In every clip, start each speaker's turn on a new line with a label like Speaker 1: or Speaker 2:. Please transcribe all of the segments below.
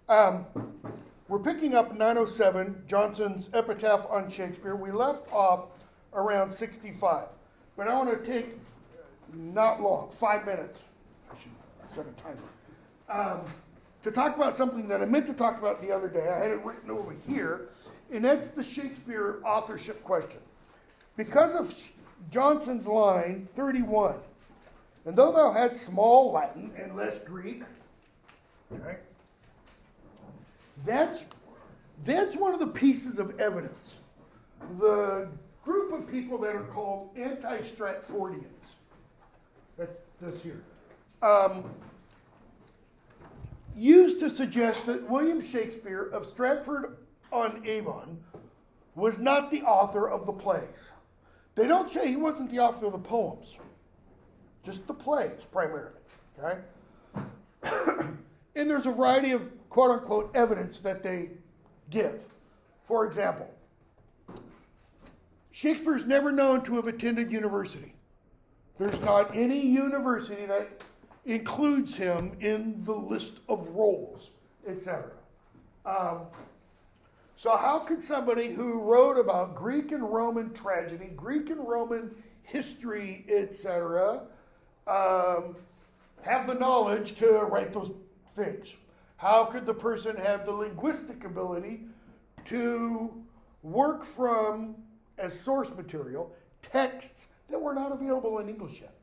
Speaker 1: We're picking up 907, Jonson's epitaph on Shakespeare. We left off around 65, but I want to take not long, 5 minutes. I should set a timer. To talk about something that I meant to talk about the other day. I had it written over here, and that's the Shakespeare authorship question. Because of Jonson's line 31, and though thou had small Latin and less Greek, okay, that's one of the pieces of evidence. The group of people that are called anti-Stratfordians, that's this here, used to suggest that William Shakespeare of Stratford-on-Avon was not the author of the plays. They don't say he wasn't the author of the poems, just the plays primarily, okay? And there's a variety of quote-unquote evidence that they give. For example, Shakespeare's never known to have attended university. There's not any university that includes him in the list of roles, etc. So how could somebody who wrote about Greek and Roman tragedy, Greek and Roman history, etc., have the knowledge to write those things? How could the person have the linguistic ability to work from, as source material, texts that were not available in English yet?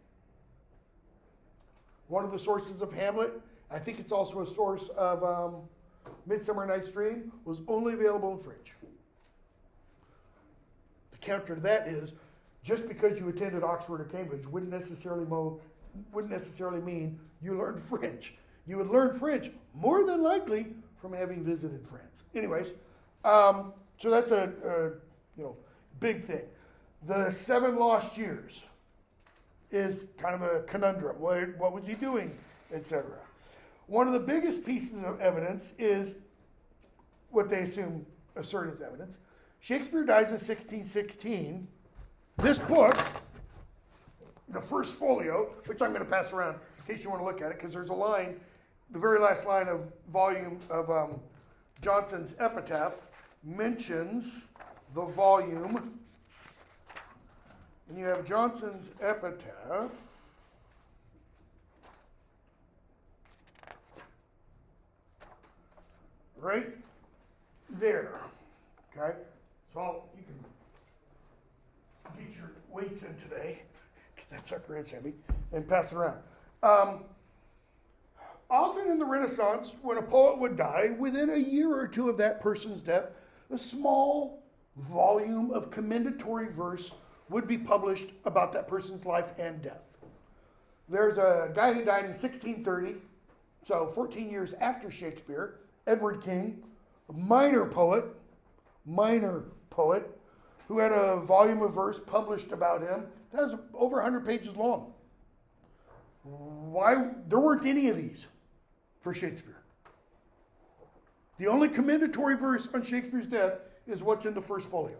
Speaker 1: One of the sources of Hamlet, I think it's also a source of Midsummer Night's Dream, was only available in French. The counter to that is, just because you attended Oxford or Cambridge wouldn't necessarily mean you learned French. You would learn French more than likely from having visited France. Anyways, so that's a big thing. The 7 lost years is kind of a conundrum. What was he doing, etc. One of the biggest pieces of evidence is what they assert as evidence. Shakespeare dies in 1616. This book, the first folio, which I'm going to pass around in case you want to look at it, because there's a line, the very last line of volume of Jonson's epitaph mentions the volume. And you have Jonson's epitaph. Right there. Okay? So you can get your weights in today, because that sucker is heavy, and pass it around. Often in the Renaissance, when a poet would die, within a year or two of that person's death, a small volume of commendatory verse would be published about that person's life and death. There's a guy who died in 1630, so 14 years after Shakespeare, Edward King, a minor poet, who had a volume of verse published about him that was over 100 pages long. Why? There weren't any of these for Shakespeare. The only commendatory verse on Shakespeare's death is what's in the first folio.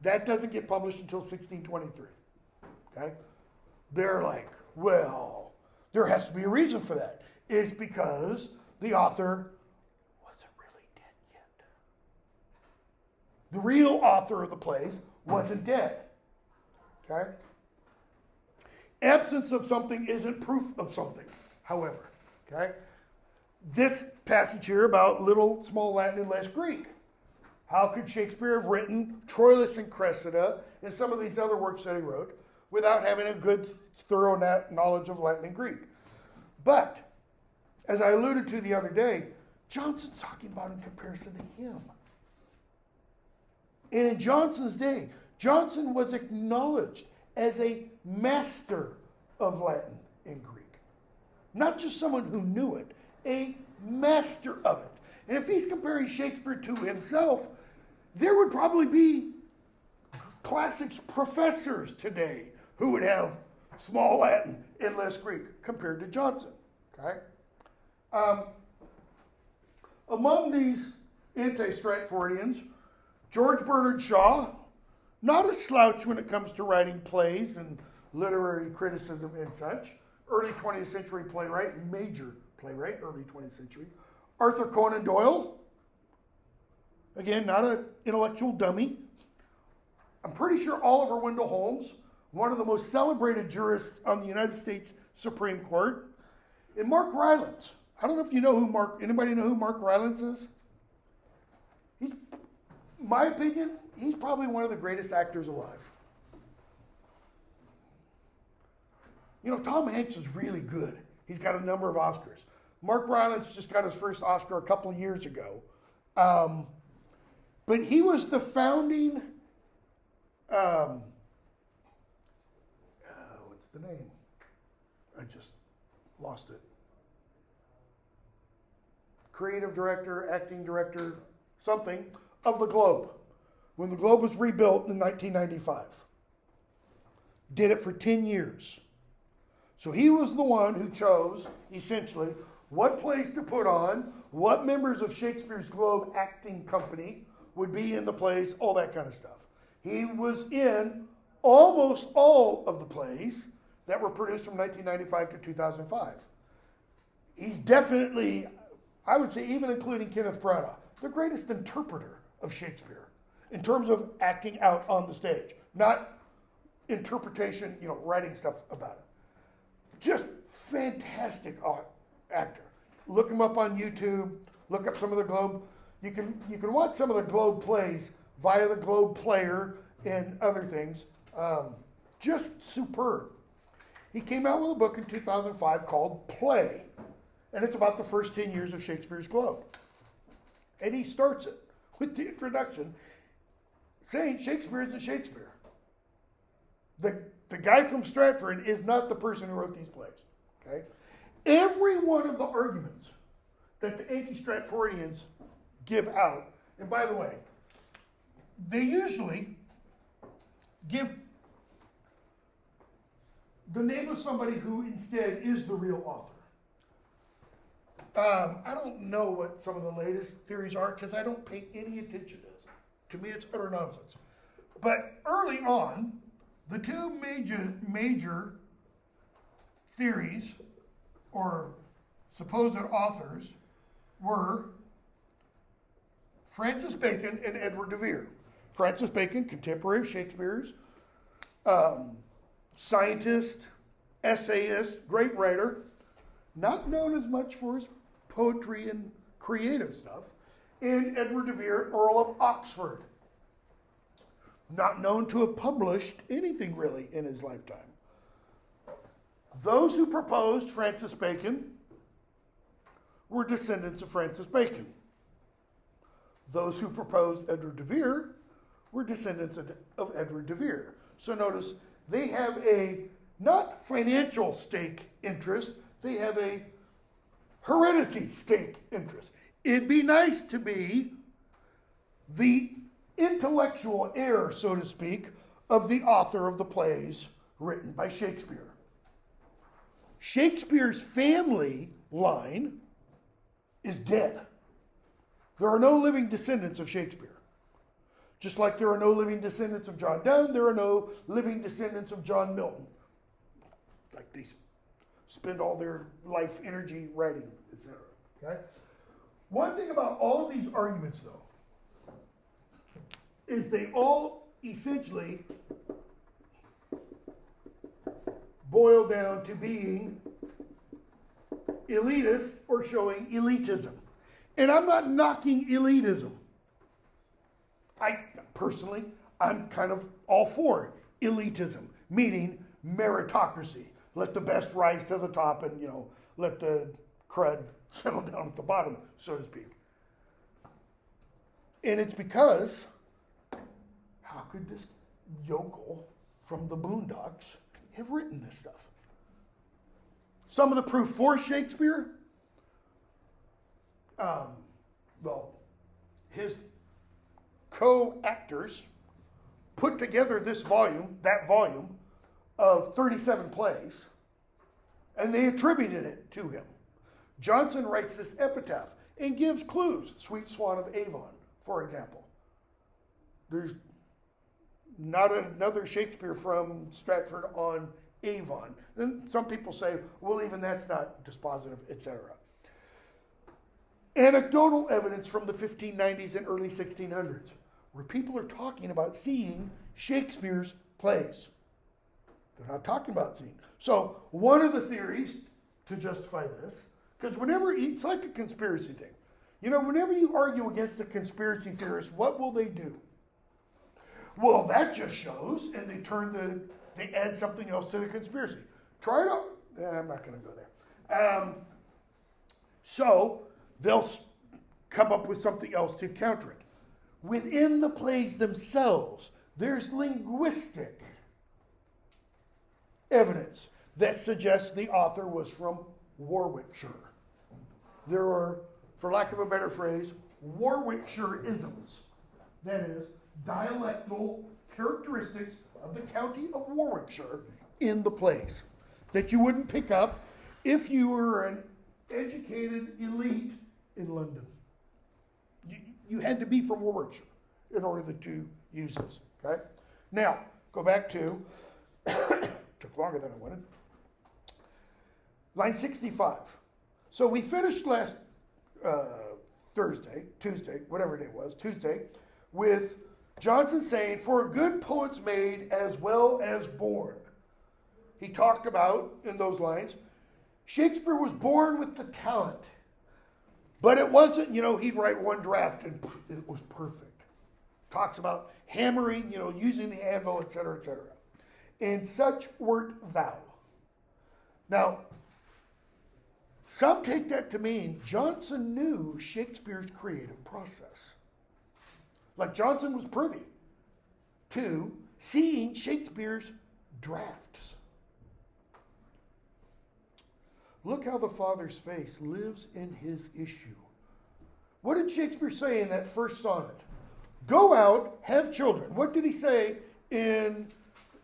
Speaker 1: That doesn't get published until 1623. Okay? They're like, well, there has to be a reason for that. It's because the author wasn't really dead yet. The real author of the plays wasn't dead. Okay? Absence of something isn't proof of something, however. Okay? This passage here about little, small Latin and less Greek. How could Shakespeare have written Troilus and Cressida and some of these other works that he wrote without having a good, thorough knowledge of Latin and Greek? But, as I alluded to the other day, Jonson's talking about in comparison to him. And in Jonson's day, Jonson was acknowledged as a master of Latin and Greek. Not just someone who knew it, a master of it. And if he's comparing Shakespeare to himself, there would probably be classics professors today who would have small Latin and less Greek compared to Jonson. Okay? Among these anti-Stratfordians, George Bernard Shaw, not a slouch when it comes to writing plays and literary criticism and such, early 20th century playwright, major playwright, early 20th century. Arthur Conan Doyle, again, not an intellectual dummy. I'm pretty sure Oliver Wendell Holmes, one of the most celebrated jurists on the United States Supreme Court. And Mark Rylance. I don't know if you know anybody know who Mark Rylance is? He's, in my opinion, he's probably one of the greatest actors alive. You know, Tom Hanks is really good. He's got a number of Oscars. Mark Rylance just got his first Oscar a couple of years ago. But he was the founding, what's the name? I just lost it. Creative director, acting director, something, of the Globe. When the Globe was rebuilt in 1995. Did it for 10 years. So he was the one who chose, essentially, what plays to put on, what members of Shakespeare's Globe acting company would be in the plays, all that kind of stuff. He was in almost all of the plays that were produced from 1995 to 2005. He's definitely, I would say, even including Kenneth Branagh, the greatest interpreter of Shakespeare in terms of acting out on the stage, not interpretation, writing stuff about it. Just fantastic actor. Look him up on YouTube. Look up some of the Globe. You can watch some of the Globe plays via the Globe Player and other things. Just superb. He came out with a book in 2005 called Play, and it's about the first 10 years of Shakespeare's Globe. And he starts it with the introduction saying Shakespeare isn't Shakespeare. The guy from Stratford is not the person who wrote these plays. Okay? Every one of the arguments that the anti-Stratfordians give out, and by the way, they usually give the name of somebody who instead is the real author. I don't know what some of the latest theories are because I don't pay any attention to this. To me, it's utter nonsense. But early on, the two major theories or supposed authors were Francis Bacon and Edward de Vere. Francis Bacon, contemporary of Shakespeare's, scientist, essayist, great writer, not known as much for his poetry and creative stuff, and Edward de Vere, Earl of Oxford, not known to have published anything really in his lifetime. Those who proposed Francis Bacon were descendants of Francis Bacon. Those who proposed Edward de Vere were descendants of Edward de Vere. So notice, they have a not financial stake interest, they have a heredity stake interest. It'd be nice to be the intellectual heir, so to speak, of the author of the plays written by Shakespeare. Shakespeare's family line is dead. There are no living descendants of Shakespeare. Just like there are no living descendants of John Donne, there are no living descendants of John Milton. Like they spend all their life energy writing, etc. Okay? One thing about all of these arguments, though, is they all essentially boil down to being elitist or showing elitism. And I'm not knocking elitism. I'm kind of all for elitism, meaning meritocracy. Let the best rise to the top and, let the crud settle down at the bottom, so to speak. And it's because, how could this yokel from the Boondocks have written this stuff? Some of the proof for Shakespeare, his co-actors put together that volume of 37 plays, and they attributed it to him. Jonson writes this epitaph and gives clues. Sweet Swan of Avon, for example. There's not another Shakespeare from Stratford on Avon. And some people say, well, even that's not dispositive, etc. anecdotal evidence from the 1590s and early 1600s, where people are talking about seeing Shakespeare's plays. They're not talking about seeing. So one of the theories to justify this, because whenever, it's like a conspiracy thing. You know, whenever you argue against a conspiracy theorist, what will they do? Well, that just shows, and they add something else to the conspiracy. Try it out. I'm not going to go there. So they'll come up with something else to counter it. Within the plays themselves, there's linguistic evidence that suggests the author was from Warwickshire. There are, for lack of a better phrase, Warwickshireisms. That is, dialectal characteristics of the county of Warwickshire in the plays that you wouldn't pick up if you were an educated elite in London. You had to be from Warwickshire in order to use this. Okay? Now, go back to, took longer than I wanted, line 65. So we finished last Tuesday, whatever day it was, Tuesday, with Jonson saying, "For a good poet's made as well as born." He talked about, in those lines, Shakespeare was born with the talent. But it wasn't, he'd write one draft and it was perfect. Talks about hammering, using the anvil, etc., etc. "And such wert thou." Now, some take that to mean Jonson knew Shakespeare's creative process. Like Jonson was privy to seeing Shakespeare's drafts. "Look how the Father's face lives in his issue." What did Shakespeare say in that first sonnet? Go out, have children. What did he say in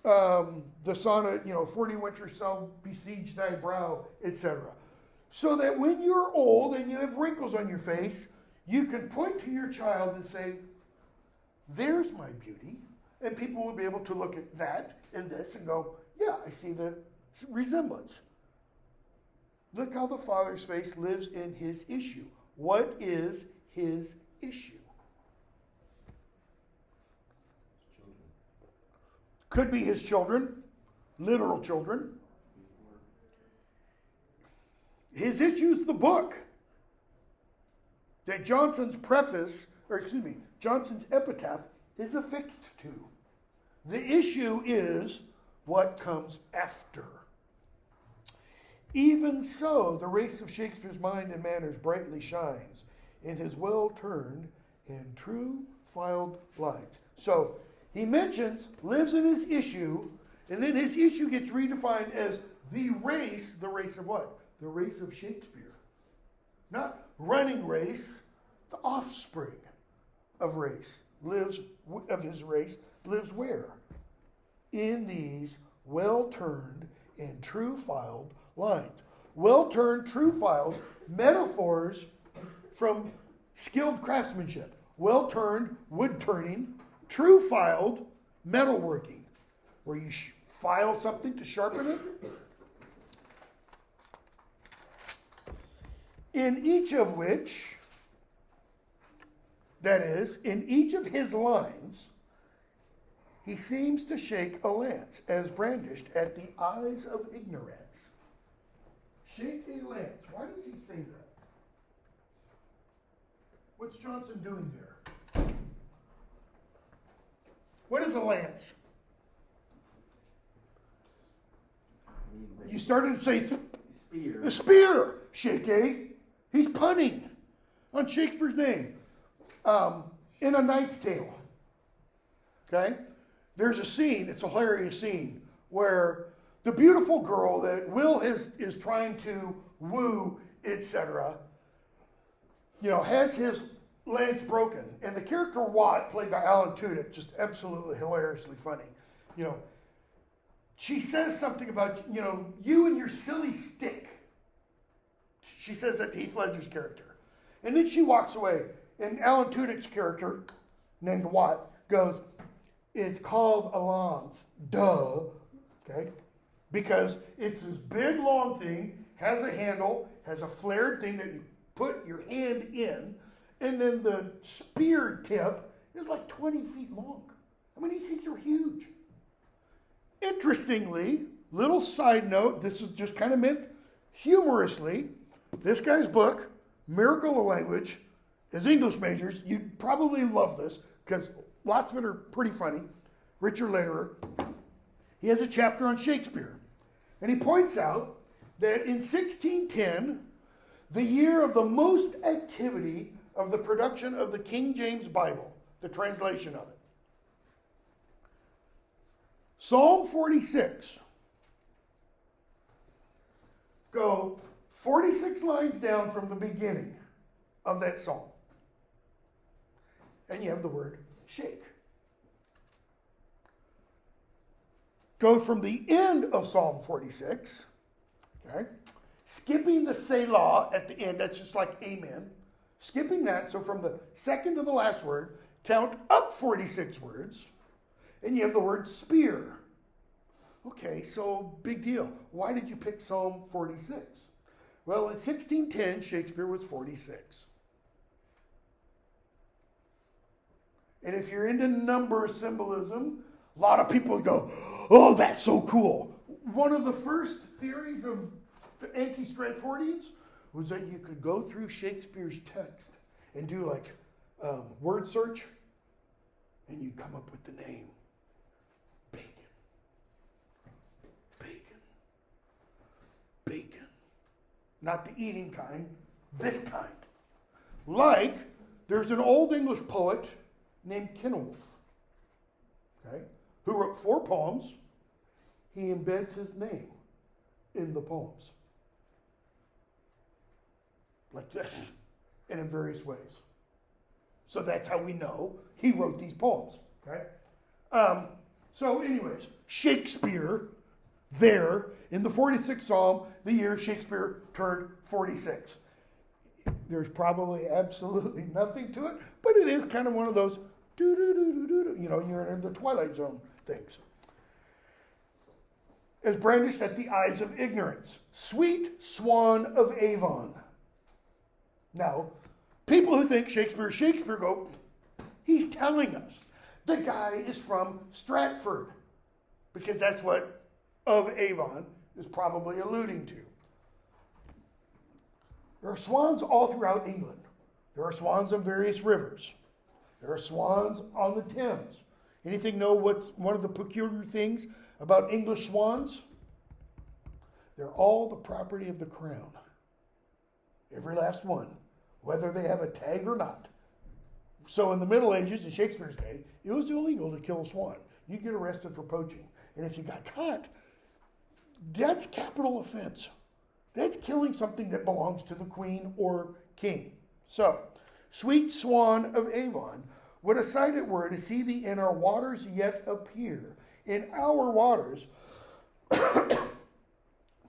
Speaker 1: the sonnet, 40 winters shall besiege thy brow, etc.? So that when you're old and you have wrinkles on your face, you can point to your child and say, "There's my beauty." And people will be able to look at that and this and go, "Yeah, I see the resemblance." Look how the Father's face lives in his issue. What is his issue? Children. Could be his children, literal children. His issue is the book that Jonson's epitaph is affixed to. The issue is what comes after. "Even so, the race of Shakespeare's mind and manners brightly shines in his well-turned and true-filed lines." So he mentions, lives in his issue, and then his issue gets redefined as the race of what? The race of Shakespeare. Not running race, the offspring of his race lives where? In these well-turned and true-filed lines. Well-turned, true files, metaphors from skilled craftsmanship. Well-turned, wood-turning, true-filed, metalworking, where you file something to sharpen it. In each of which, that is, in each of his lines, he seems to shake a lance as brandished at the eyes of ignorance. Shake a lance. Why does he say that? What's Jonson doing there? What is a lance? You started to say spear. A spear. Shake a. He's punning on Shakespeare's name. In A Knight's Tale. Okay? There's a scene, it's a hilarious scene, where the beautiful girl that Will is trying to woo, etc., has his lance broken. And the character Watt, played by Alan Tudyk, just absolutely hilariously funny. She says something about, you and your silly stick. She says that to Heath Ledger's character. And then she walks away. And Alan Tudyk's character, named Watt, goes, "It's called a lance, duh." Okay? Because it's this big, long thing, has a handle, has a flared thing that you put your hand in, and then the spear tip is like 20 feet long. I mean, these things are huge. Interestingly, little side note, this is just kind of meant humorously, this guy's book, Miracle of Language, as English majors, you'd probably love this because lots of it are pretty funny. Richard Lederer, he has a chapter on Shakespeare. And he points out that in 1610, the year of the most activity of the production of the King James Bible, the translation of it, Psalm 46, go 46 lines down from the beginning of that psalm. And you have the word shake. Go from the end of Psalm 46, okay, skipping the Selah at the end, that's just like amen. Skipping that, so from the second to the last word, count up 46 words, and you have the word spear. Okay, so big deal. Why did you pick Psalm 46? Well, in 1610, Shakespeare was 46. And if you're into number symbolism, a lot of people go, oh, that's so cool. One of the first theories of the anti-Stratfordians was that you could go through Shakespeare's text and do like word search, and you'd come up with the name. Bacon. Bacon. Bacon. Not the eating kind, this kind. Like, there's an old English poet named Kenilworth, okay, who wrote 4 poems. He embeds his name in the poems. Like this, and in various ways. So that's how we know he wrote these poems, okay? So anyways, Shakespeare, there, in the 46th Psalm, the year Shakespeare turned 46. There's probably absolutely nothing to it, but it is kind of one of those, you know, you're in the Twilight Zone things. Is brandished at the eyes of ignorance. Sweet swan of Avon. Now, people who think Shakespeare go, he's telling us the guy is from Stratford, because that's what of Avon is probably alluding to. There are swans all throughout England. There are swans on various rivers. There are swans on the Thames. Anything know what's one of the peculiar things about English swans? They're all the property of the crown. Every last one, whether they have a tag or not. So in the Middle Ages, in Shakespeare's day, it was illegal to kill a swan. You'd get arrested for poaching. And if you got caught, that's capital offense. That's killing something that belongs to the queen or king. So, sweet swan of Avon, what a sight it were to see thee in our waters yet appear. In our waters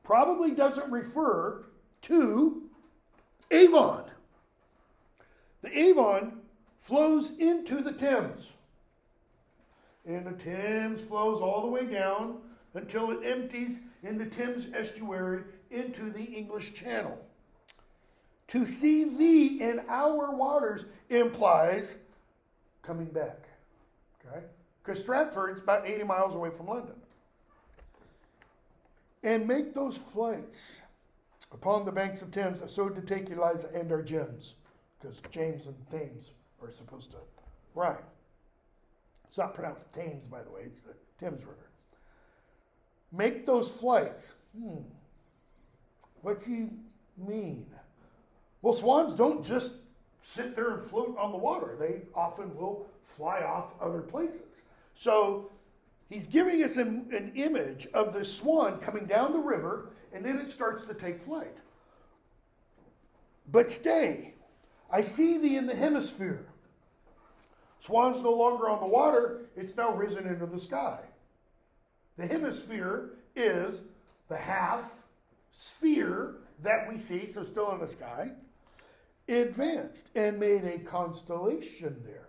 Speaker 1: probably doesn't refer to Avon. The Avon flows into the Thames. And the Thames flows all the way down until it empties in the Thames estuary into the English Channel. To see thee in our waters implies coming back. Okay? Because Stratford's about 80 miles away from London. And make those flights upon the banks of Thames, so to take Eliza and our gems. Because James and Thames are supposed to rhyme. It's not pronounced Thames, by the way, it's the Thames River. Make those flights. What's he mean? Well, swans don't just sit there and float on the water. They often will fly off other places. So he's giving us an image of the swan coming down the river, and then it starts to take flight. But stay, I see thee in the hemisphere. Swan's no longer on the water, it's now risen into the sky. The hemisphere is the half sphere that we see, so still in the sky. Advanced and made a constellation there.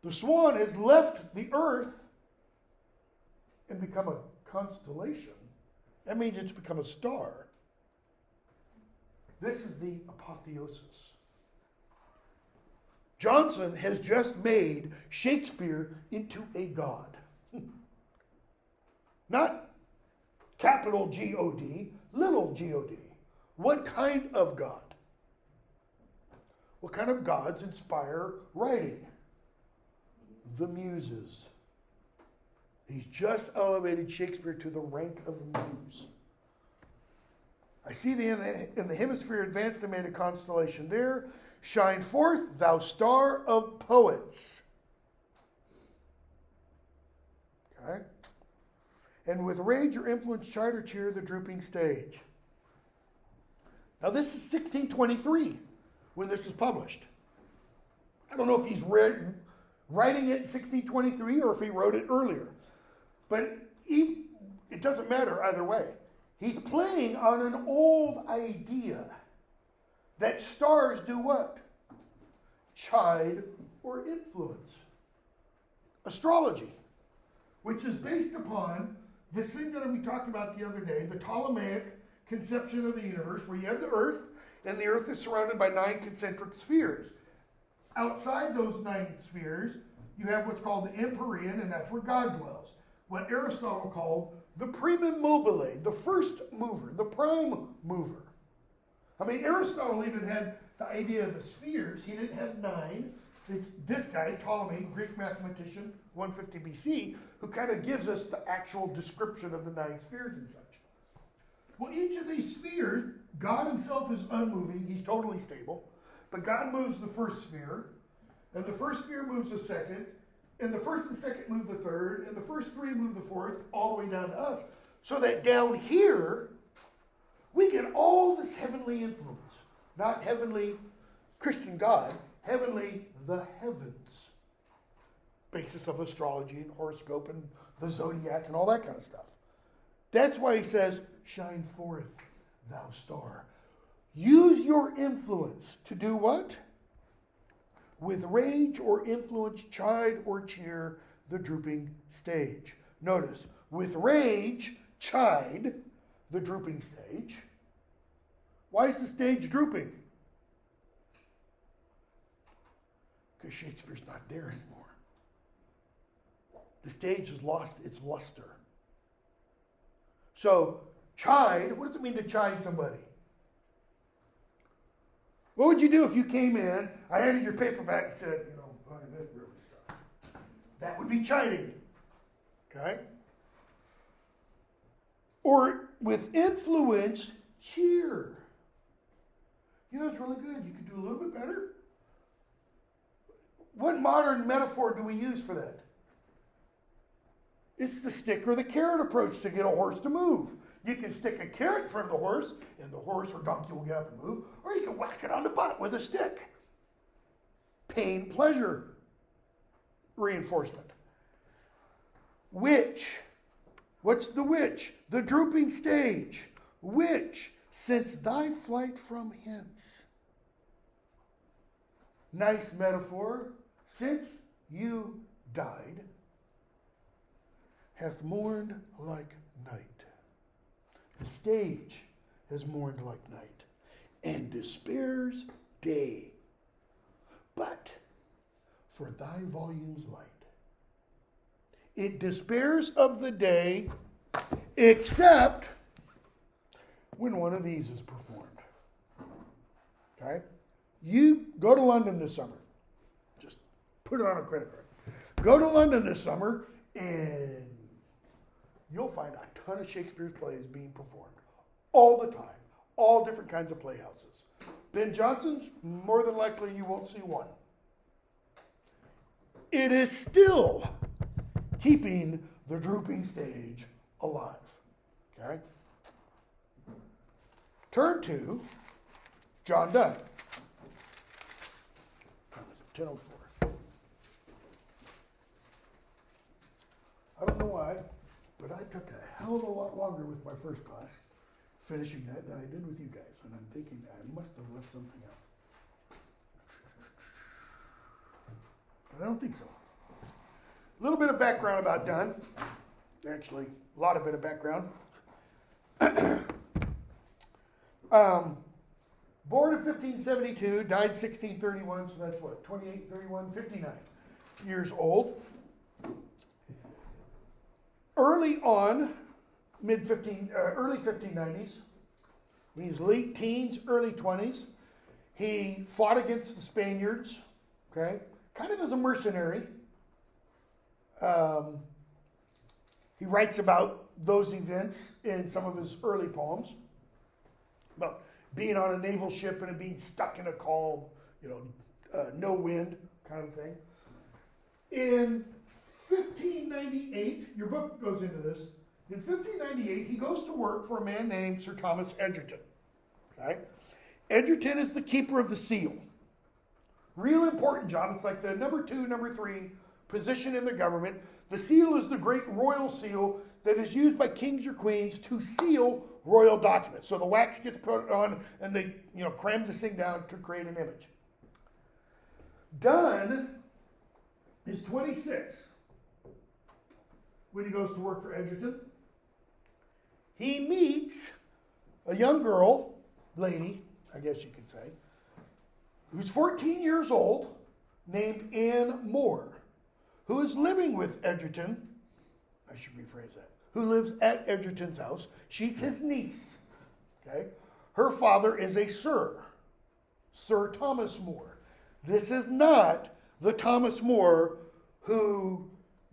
Speaker 1: The swan has left the earth and become a constellation. That means it's become a star. This is the apotheosis. Jonson has just made Shakespeare into a god. Not capital G-O-D, little G-O-D. What kind of God? What kind of gods inspire writing? The Muses. He's just elevated Shakespeare to the rank of the muse. I see thee in the hemisphere advanced and made a constellation there. Shine forth, thou star of poets. Okay? And with rage or influence chide or cheer the drooping stage. Now this is 1623 when this is published. I don't know if he's writing it in 1623 or if he wrote it earlier. But it doesn't matter either way. He's playing on an old idea that stars do what? Chide or influence. Astrology, which is based upon this thing that we talked about the other day, the Ptolemaic conception of the universe, where you have the Earth, and the Earth is surrounded by 9 concentric spheres. Outside those 9 spheres, you have what's called the empyrean, and that's where God dwells. What Aristotle called the primum mobile, the first mover, the prime mover. I mean, Aristotle even had the idea of the spheres. He didn't have 9. It's this guy, Ptolemy, Greek mathematician, 150 BC, who kind of gives us the actual description of the 9 spheres and such. Well, each of these spheres, God himself is unmoving. He's totally stable. But God moves the first sphere, and the first sphere moves the second, and the first and second move the third, and the first 3 move the fourth, all the way down to us. So that down here, we get all this heavenly influence. Not heavenly Christian God, heavenly the heavens. Basis of astrology and horoscope and the zodiac and all that kind of stuff. That's why he says, shine forth, thou star. Use your influence to do what? With rage or influence, chide or cheer the drooping stage. Notice, with rage, chide the drooping stage. Why is the stage drooping? Because Shakespeare's not there anymore. The stage has lost its luster. So, chide, what does it mean to chide somebody? What would you do if you came in, I handed your paper back and said, oh, that really sucks. That would be chiding. Okay? Or with influence, cheer. It's really good. You could do a little bit better. What modern metaphor do we use for that? It's the stick or the carrot approach to get a horse to move. You can stick a carrot in front of the horse, and the horse or donkey will get up and move, or you can whack it on the butt with a stick. Pain, pleasure, reinforcement. Which, what's the which? The drooping stage. Which, since thy flight from hence. Nice metaphor. Since you died, hath mourned like night. The stage has mourned like night, and despairs day. But for thy volume's light, it despairs of the day, except when one of these is performed. Okay? You go to London this summer. Just put it on a credit card. Go to London this summer, and you'll find a ton of Shakespeare's plays being performed all the time, all different kinds of playhouses. Ben Jonson's, more than likely you won't see one. It is still keeping the drooping stage alive. Okay? Turn to John Donne. 10:04. I don't know why, but I took a hell of a lot longer with my first class finishing that than I did with you guys. And I'm thinking I must have left something out. But I don't think so. A little bit of background about Donne. Actually, a lot of bit of background. Born in 1572, died 1631, so that's what, 28, 31, 59 years old. Early on, early 1590s, when he's late teens, early 20s, he fought against the Spaniards, okay, kind of as a mercenary. He writes about those events in some of his early poems, about being on a naval ship and being stuck in a calm, no wind kind of thing. In 1598, your book goes into this. In 1598, he goes to work for a man named Sir Thomas Egerton. Okay? Egerton is the keeper of the seal. Real important job. It's like the number 2, number 3 position in the government. The seal is the great royal seal that is used by kings or queens to seal royal documents. So the wax gets put on and they, cram this thing down to create an image. Donne is 26 when he goes to work for Egerton. He meets a young girl, lady, I guess you could say, who's 14 years old, named Anne Moore, who is living with Egerton. I should rephrase that. Who lives at Egerton's house. She's his niece. Okay? Her father is a Sir Thomas More. This is not the Thomas More who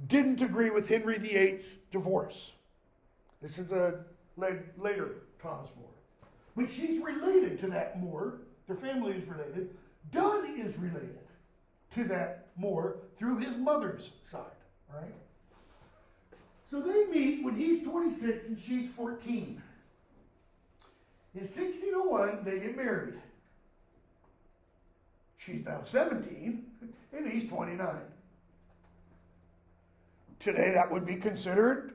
Speaker 1: didn't agree with Henry VIII's divorce. This is a later Thomas More. But she's related to that More. Their family is related. Donne is related to that More through his mother's side. Right? So they meet when he's 26 and she's 14. In 1601, they get married. She's now 17 and he's 29. Today that would be considered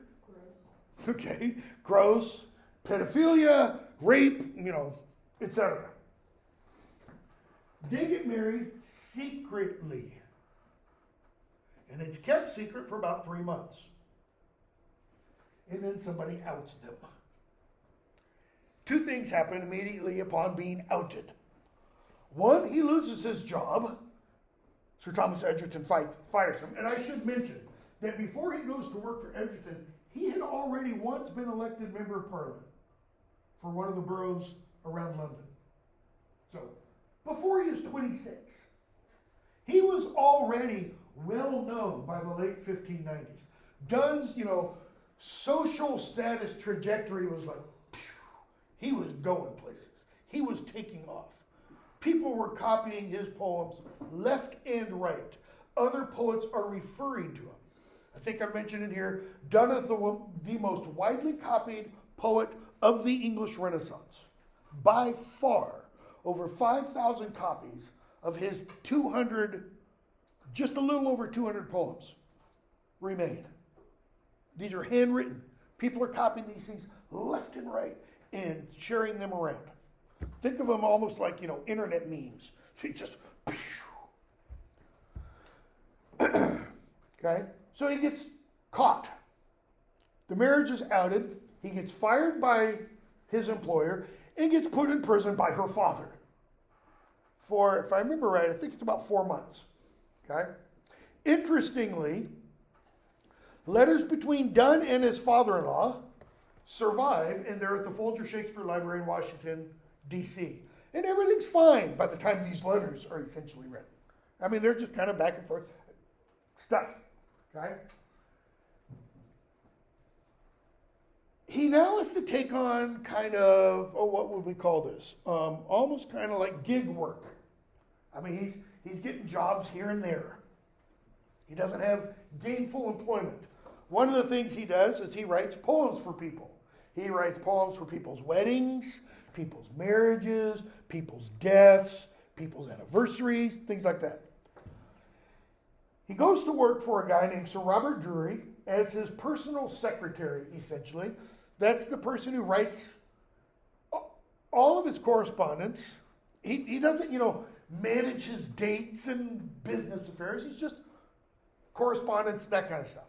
Speaker 1: gross, pedophilia, rape, etc. They get married secretly. And it's kept secret for about 3 months. And then somebody outs them. 2 things happen immediately upon being outed. One, he loses his job. Sir Thomas Egerton fires him. And I should mention that before he goes to work for Egerton, he had already once been elected member of Parliament for one of the boroughs around London. So, before he was 26, he was already well known by the late 1590s. Donne's, social status trajectory was like, he was going places. He was taking off. People were copying his poems left and right. Other poets are referring to him. I think I mentioned in here, Donne is the most widely copied poet of the English Renaissance. By far, over 5,000 copies of his 200, just a little over 200 poems remain. These are handwritten. People are copying these things left and right and sharing them around. Think of them almost like, internet memes. So just, okay? So he gets caught. The marriage is outed. He gets fired by his employer and gets put in prison by her father for, if I remember right, I think it's about 4 months. Okay? Interestingly, letters between Donne and his father-in-law survive, and they're at the Folger Shakespeare Library in Washington, D.C. And everything's fine by the time these letters are essentially written. I mean, they're just kind of back and forth stuff. Okay? He now has to take on kind of, what would we call this? Almost kind of like gig work. I mean, he's getting jobs here and there. He doesn't have gainful employment. One of the things he does is he writes poems for people. He writes poems for people's weddings, people's marriages, people's deaths, people's anniversaries, things like that. He goes to work for a guy named Sir Robert Drury as his personal secretary, essentially. That's the person who writes all of his correspondence. He doesn't, manage his dates and business affairs. He's just correspondence, that kind of stuff.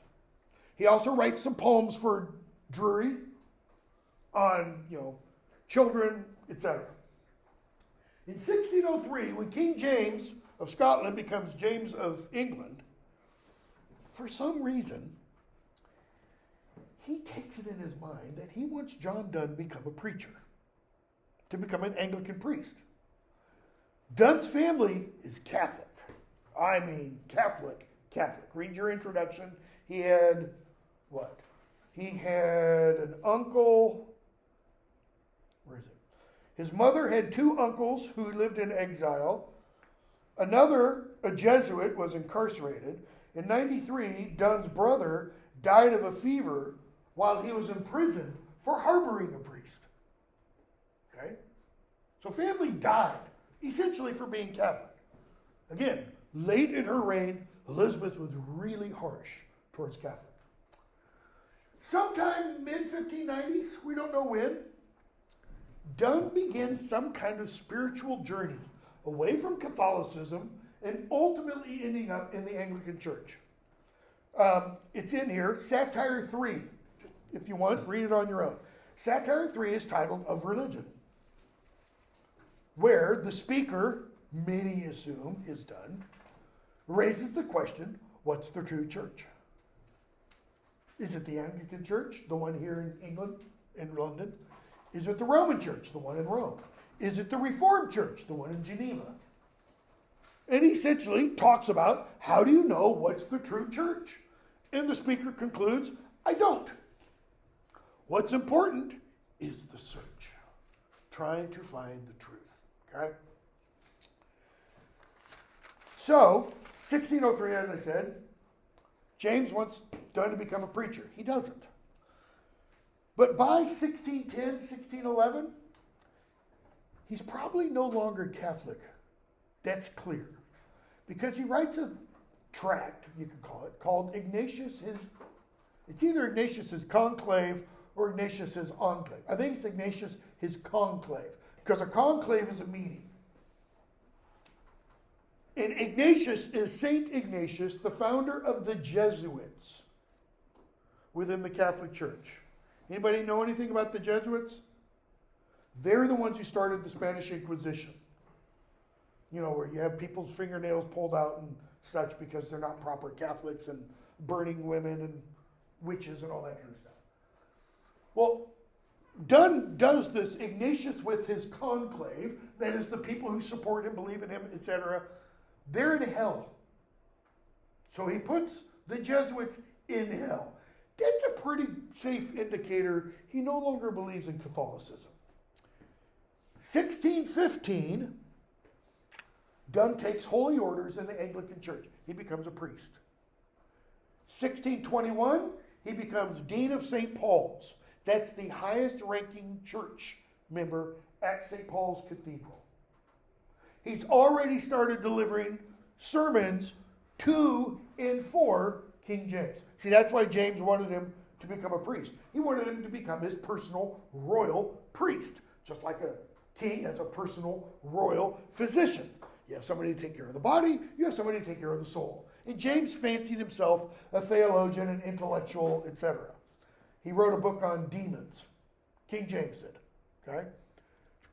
Speaker 1: He also writes some poems for Drury on, children, etc. In 1603, when King James of Scotland becomes James of England, for some reason, he takes it in his mind that he wants John Donne to become a preacher, to become an Anglican priest. Donne's family is Catholic. I mean, Catholic. Read your introduction. He had what? He had an uncle. Where is it? His mother had two uncles who lived in exile. Another, a Jesuit, was incarcerated. In 93, Donne's brother died of a fever while he was in prison for harboring a priest. Okay? So family died, essentially for being Catholic. Again, late in her reign, Elizabeth was really harsh towards Catholics. Sometime mid-1590s, we don't know when, Donne begins some kind of spiritual journey away from Catholicism and ultimately ending up in the Anglican Church. It's in here, Satire 3. If you want, read it on your own. Satire 3 is titled Of Religion, where the speaker, many assume is Donne, raises the question, what's the true church? Is it the Anglican Church, the one here in England, in London? Is it the Roman Church, the one in Rome? Is it the Reformed Church, the one in Geneva? And he essentially talks about, how do you know what's the true church? And the speaker concludes, I don't. What's important is the search, trying to find the truth. Okay? So, 1603, as I said, James wants Donne to become a preacher. He doesn't. But by 1610, 1611, he's probably no longer Catholic. That's clear. Because he writes a tract, you could call it, called it's either Ignatius's Conclave or Ignatius's Enclave. I think it's Ignatius, his Conclave, because a conclave is a meeting. And Ignatius is Saint Ignatius, the founder of the Jesuits within the Catholic Church. Anybody know anything about the Jesuits? They're the ones who started the Spanish Inquisition. You know, where you have people's fingernails pulled out and such because they're not proper Catholics, and burning women and witches and all that kind of stuff. Well, Donne does this, Ignatius with his conclave, that is the people who support him, believe in him, etc. They're in hell. So he puts the Jesuits in hell. That's a pretty safe indicator he no longer believes in Catholicism. 1615, Donne takes holy orders in the Anglican Church. He becomes a priest. 1621, he becomes Dean of St. Paul's. That's the highest ranking church member at St. Paul's Cathedral. He's already started delivering sermons to and for King James. See, that's why James wanted him to become a priest. He wanted him to become his personal royal priest, just like a king has a personal royal physician. You have somebody to take care of the body, you have somebody to take care of the soul. And James fancied himself a theologian, an intellectual, etc. He wrote a book on demons. King James did. Okay?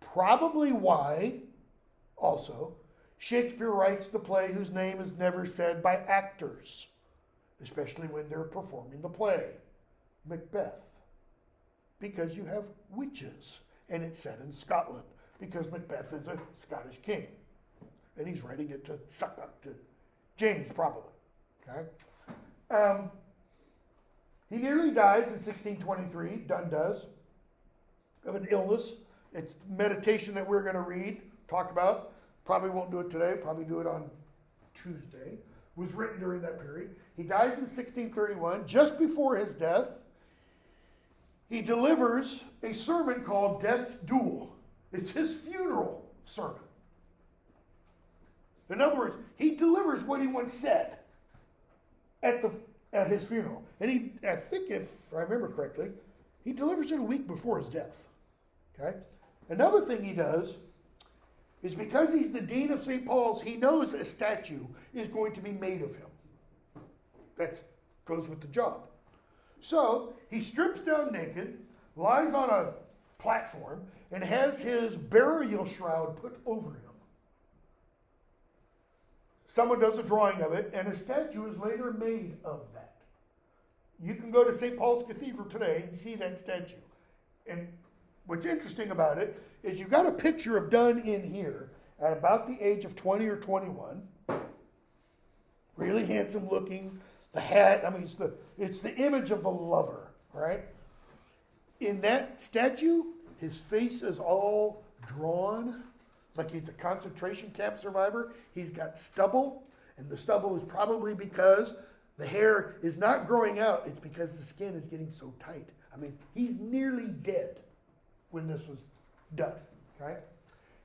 Speaker 1: Probably why, also, Shakespeare writes the play whose name is never said by actors, especially when they're performing the play, Macbeth. Because you have witches, and it's set in Scotland, because Macbeth is a Scottish king. And he's writing it to suck up to James, probably. Okay? He nearly dies in 1623, Donne does, of an illness. It's meditation that we're going to read, talk about. Probably won't do it today, probably do it on Tuesday. Was written during that period. He dies in 1631. Just before his death, he delivers a sermon called Death's Duel. It's his funeral sermon. In other words, he delivers what he once said at his funeral. And I think if I remember correctly, he delivers it a week before his death. Okay? Another thing he does is because he's the Dean of St. Paul's, he knows a statue is going to be made of him. That goes with the job. So he strips down naked, lies on a platform, and has his burial shroud put over him. someone does a drawing of it, and a statue is later made of that. You can go to St. Paul's Cathedral today and see that statue. And what's interesting about it is you've got a picture of Donne in here at about the age of 20 or 21. Really handsome looking. The hat, I mean, it's the image of the lover, right? In that statue, his face is all drawn like he's a concentration camp survivor. He's got stubble, and the stubble is probably because the hair is not growing out. It's because the skin is getting so tight. I mean, he's nearly dead when this was done, right?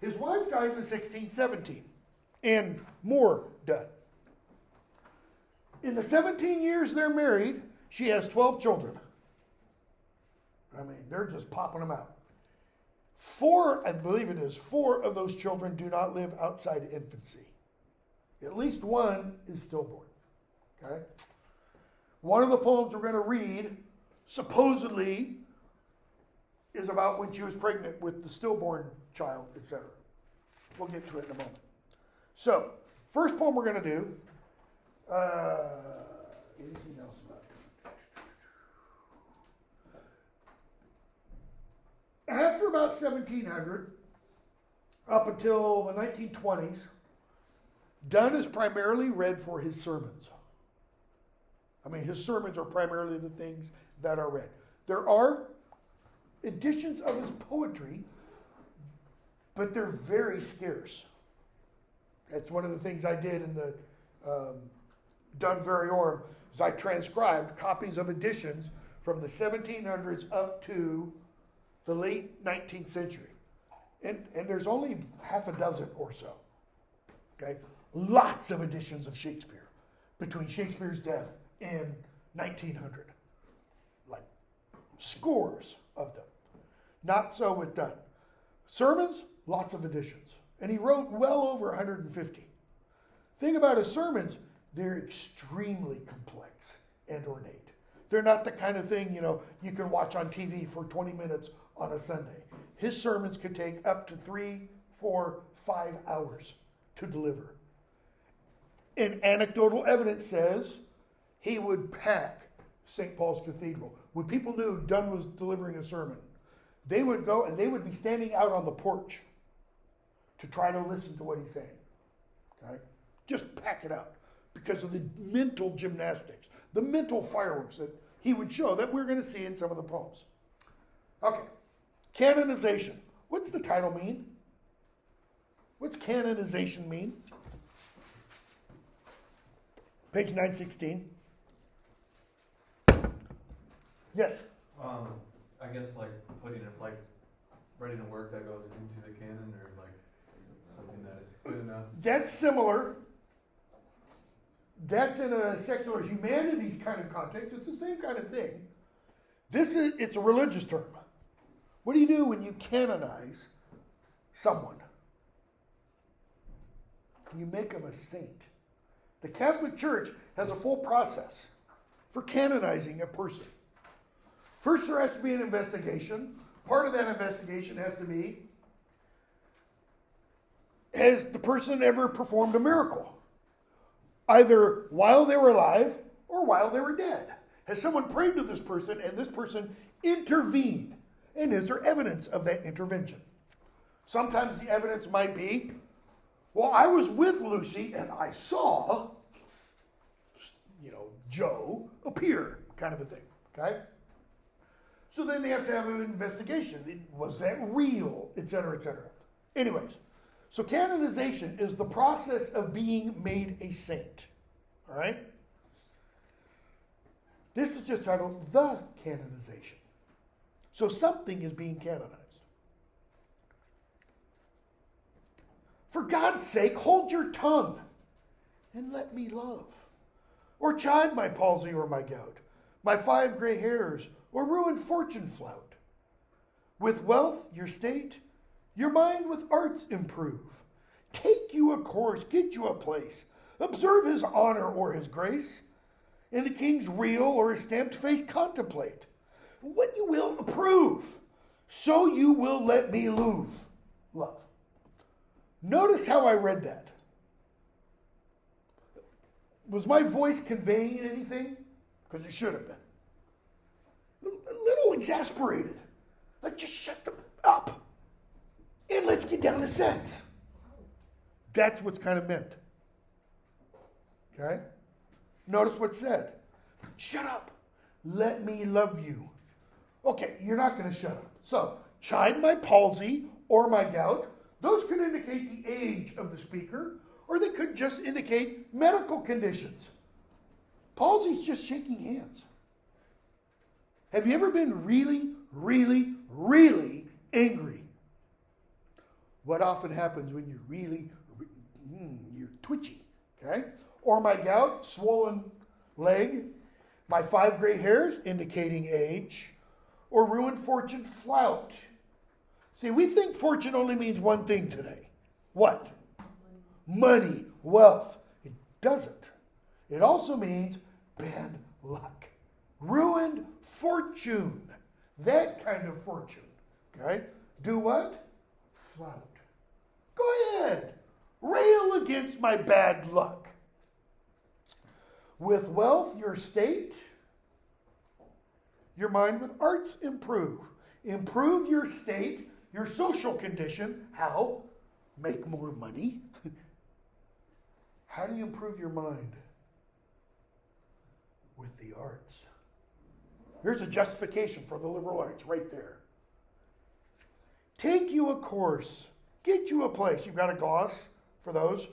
Speaker 1: His wife dies in 1617, and more done. In the 17 years they're married, she has 12 children. I mean, they're just popping them out. Four of those children do not live outside infancy. At least one is stillborn. Okay? One of the poems we're going to read, supposedly, is about when she was pregnant with the stillborn child, etc. We'll get to it in a moment. So, first poem we're going to do, anything else about it? After about 1700, up until the 1920s, Donne is primarily read for his sermons. I mean, his sermons are primarily the things that are read. There are editions of his poetry, but they're very scarce. That's one of the things I did in the Donne Variorum, is I transcribed copies of editions from the 1700s up to the late 19th century. And there's only half a dozen or so. Okay? Lots of editions of Shakespeare between Shakespeare's death and 1900. Like scores of them. Not so with Donne. Sermons, lots of editions. And he wrote well over 150. Thing about his sermons, they're extremely complex and ornate. They're not the kind of thing, you can watch on TV for 20 minutes on a Sunday. His sermons could take up to 3, 4, 5 hours to deliver. And anecdotal evidence says he would pack St. Paul's Cathedral. When people knew Donne was delivering a sermon, they would go and they would be standing out on the porch to try to listen to what he's saying. Okay? Just pack it out because of the mental gymnastics, the mental fireworks that he would show that we're going to see in some of the poems. Okay. Canonization. What's the title mean? What's canonization mean? Page 916. Yes?
Speaker 2: I guess like putting it, like writing a work that goes into the canon, or like something that is good enough.
Speaker 1: That's similar. That's in a secular humanities kind of context. It's the same kind of thing. It's a religious term. What do you do when you canonize someone? You make them a saint. The Catholic Church has a full process for canonizing a person. First, there has to be an investigation. Part of that investigation has to be, has the person ever performed a miracle? Either while they were alive or while they were dead. Has someone prayed to this person and this person intervened? And is there evidence of that intervention? Sometimes the evidence might be, well, I was with Lucy and I saw, Joe appear, kind of a thing, okay? So then they have to have an investigation. Was that real, et cetera, et cetera. Anyways, so canonization is the process of being made a saint, all right? This is just titled The Canonization. So something is being canonized. For God's sake, hold your tongue and let me love. Or chide my palsy or my gout, my 5 gray hairs, or ruined fortune flout. With wealth your state, your mind with arts improve. Take you a course, get you a place, observe his honor or his grace, in the king's real or his stamped face contemplate. What you will approve, so you will let me love. Notice how I read that. Was my voice conveying anything? Because it should have been. A little exasperated. Like, just shut them up. And let's get down to sex. That's what's kind of meant. Okay? Notice what's said. Shut up. Let me love you. Okay, you're not going to shut up. So, chide my palsy or my gout. Those could indicate the age of the speaker, or they could just indicate medical conditions. Palsy's just shaking hands. Have you ever been really, really, really angry? What often happens when you're really, you're twitchy, okay? Or my gout, swollen leg, my 5 gray hairs indicating age, or ruined fortune, flout. See, we think fortune only means one thing today. What? Money, wealth. It doesn't. It also means bad luck. Ruined fortune. That kind of fortune. Okay? Do what? Flout. Go ahead. Rail against my bad luck. With wealth, your state, your mind with arts improve. Improve your state, your social condition. How? Make more money. How do you improve your mind? With the arts. Here's a justification for the liberal arts right there. Take you a course. Get you a place. You've got a gloss for those.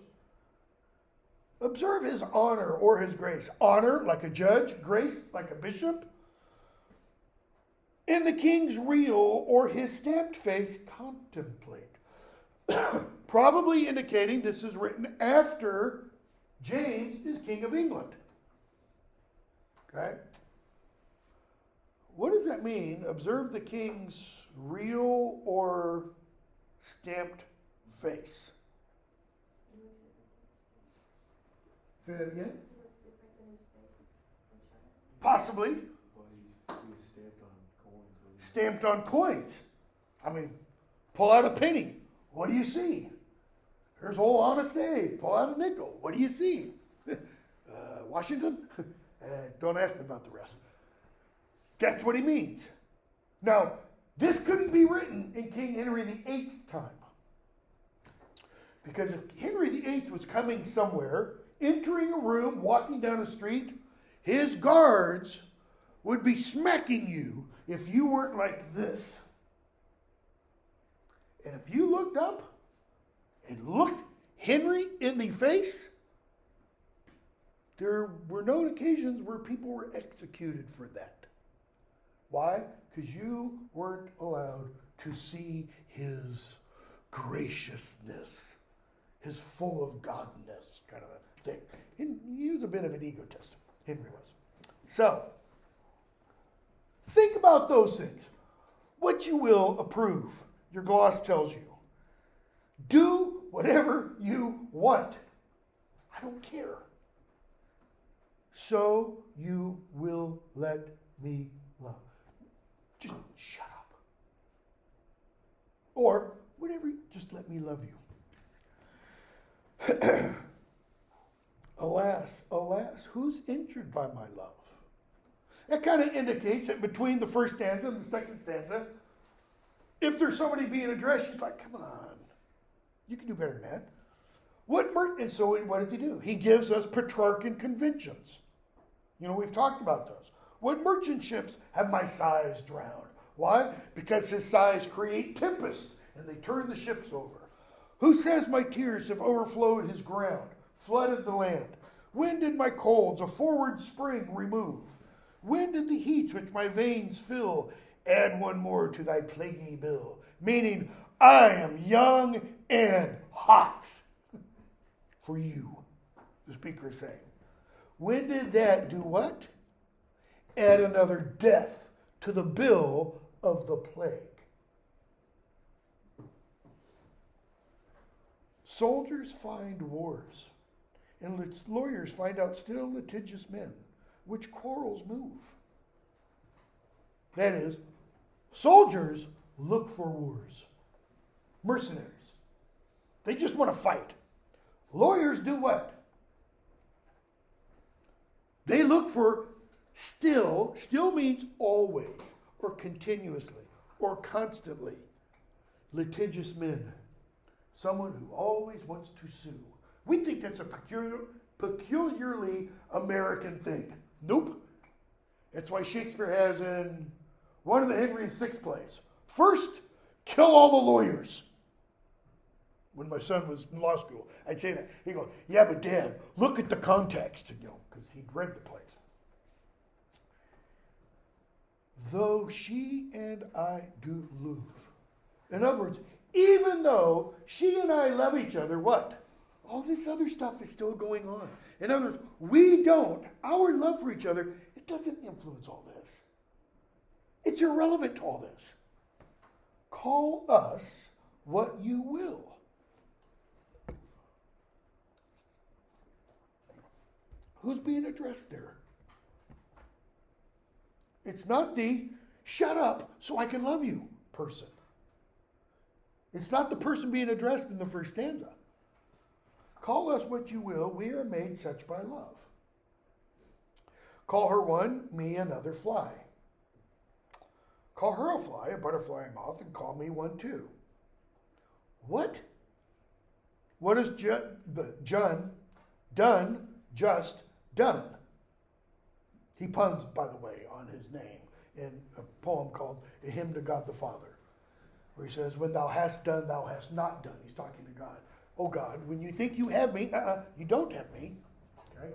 Speaker 1: Observe his honor or his grace. Honor like a judge, grace like a bishop. In the king's real or his stamped face, contemplate. Probably indicating this is written after James is king of England. Okay? What does that mean? Observe the king's real or stamped face. Say that again? Possibly.
Speaker 2: Well, he's stamped on coins.
Speaker 1: Stamped on coins. I mean, pull out a penny. What do you see? Here's old Honest Abe. Pull out a nickel. What do you see? Washington? Don't ask me about the rest. That's what he means. Now, this couldn't be written in King Henry VIII's time. Because if Henry VIII was coming somewhere, entering a room, walking down a street, his guards would be smacking you if you weren't like this. And if you looked up and looked Henry in the face, there were known occasions where people were executed for that. Why? Because you weren't allowed to see his graciousness, his full of godness kind of a thing. He was a bit of an egotist. Henry was. So, think about those things. What you will approve, your gloss tells you. Do whatever you want. I don't care. So you will let me love. Just shut up. Or whatever, just let me love you. Alas, alas, who's injured by my love? That kind of indicates that between the first stanza and the second stanza, if there's somebody being addressed, she's like, come on, you can do better than that. And so what does he do? He gives us Petrarchan conventions. You know, we've talked about those. What merchant ships have my sighs drowned? Why? Because his sighs create tempest, and they turn the ships over. Who says my tears have overflowed his ground, flooded the land? When did my colds a forward spring remove? When did the heats which my veins fill add one more to thy plaguy bill? Meaning, I am young and hot for you, the speaker is saying. When did that do what? Add another death to the bill of the plague. Soldiers find wars, and lawyers find out still litigious men, which quarrels move. That is, soldiers look for wars. Mercenaries. They just want to fight. Lawyers do what? They look for still. Still means always, or continuously, or constantly. Litigious men. Someone who always wants to sue. We think that's a peculiarly American thing. Nope. That's why Shakespeare has in one of the Henry VI plays, first, kill all the lawyers. When my son was in law school, I'd say that. He'd go, yeah, but Dad, look at the context, because he'd read the plays. Though she and I do love. In other words, even though she and I love each other, what? All this other stuff is still going on. In other words, our love for each other, it doesn't influence all this. It's irrelevant to all this. Call us what you will. Who's being addressed there? It's not the shut up so I can love you person. It's not the person being addressed in the first stanza. Call us what you will, we are made such by love. Call her one, me another fly. Call her a fly, a butterfly and moth, and call me one too. What? What is done, just done? He puns, by the way, on his name in a poem called A Hymn to God the Father, where he says, when thou hast done, thou hast not done. He's talking to God. Oh God, when you think you have me, you don't have me. Okay?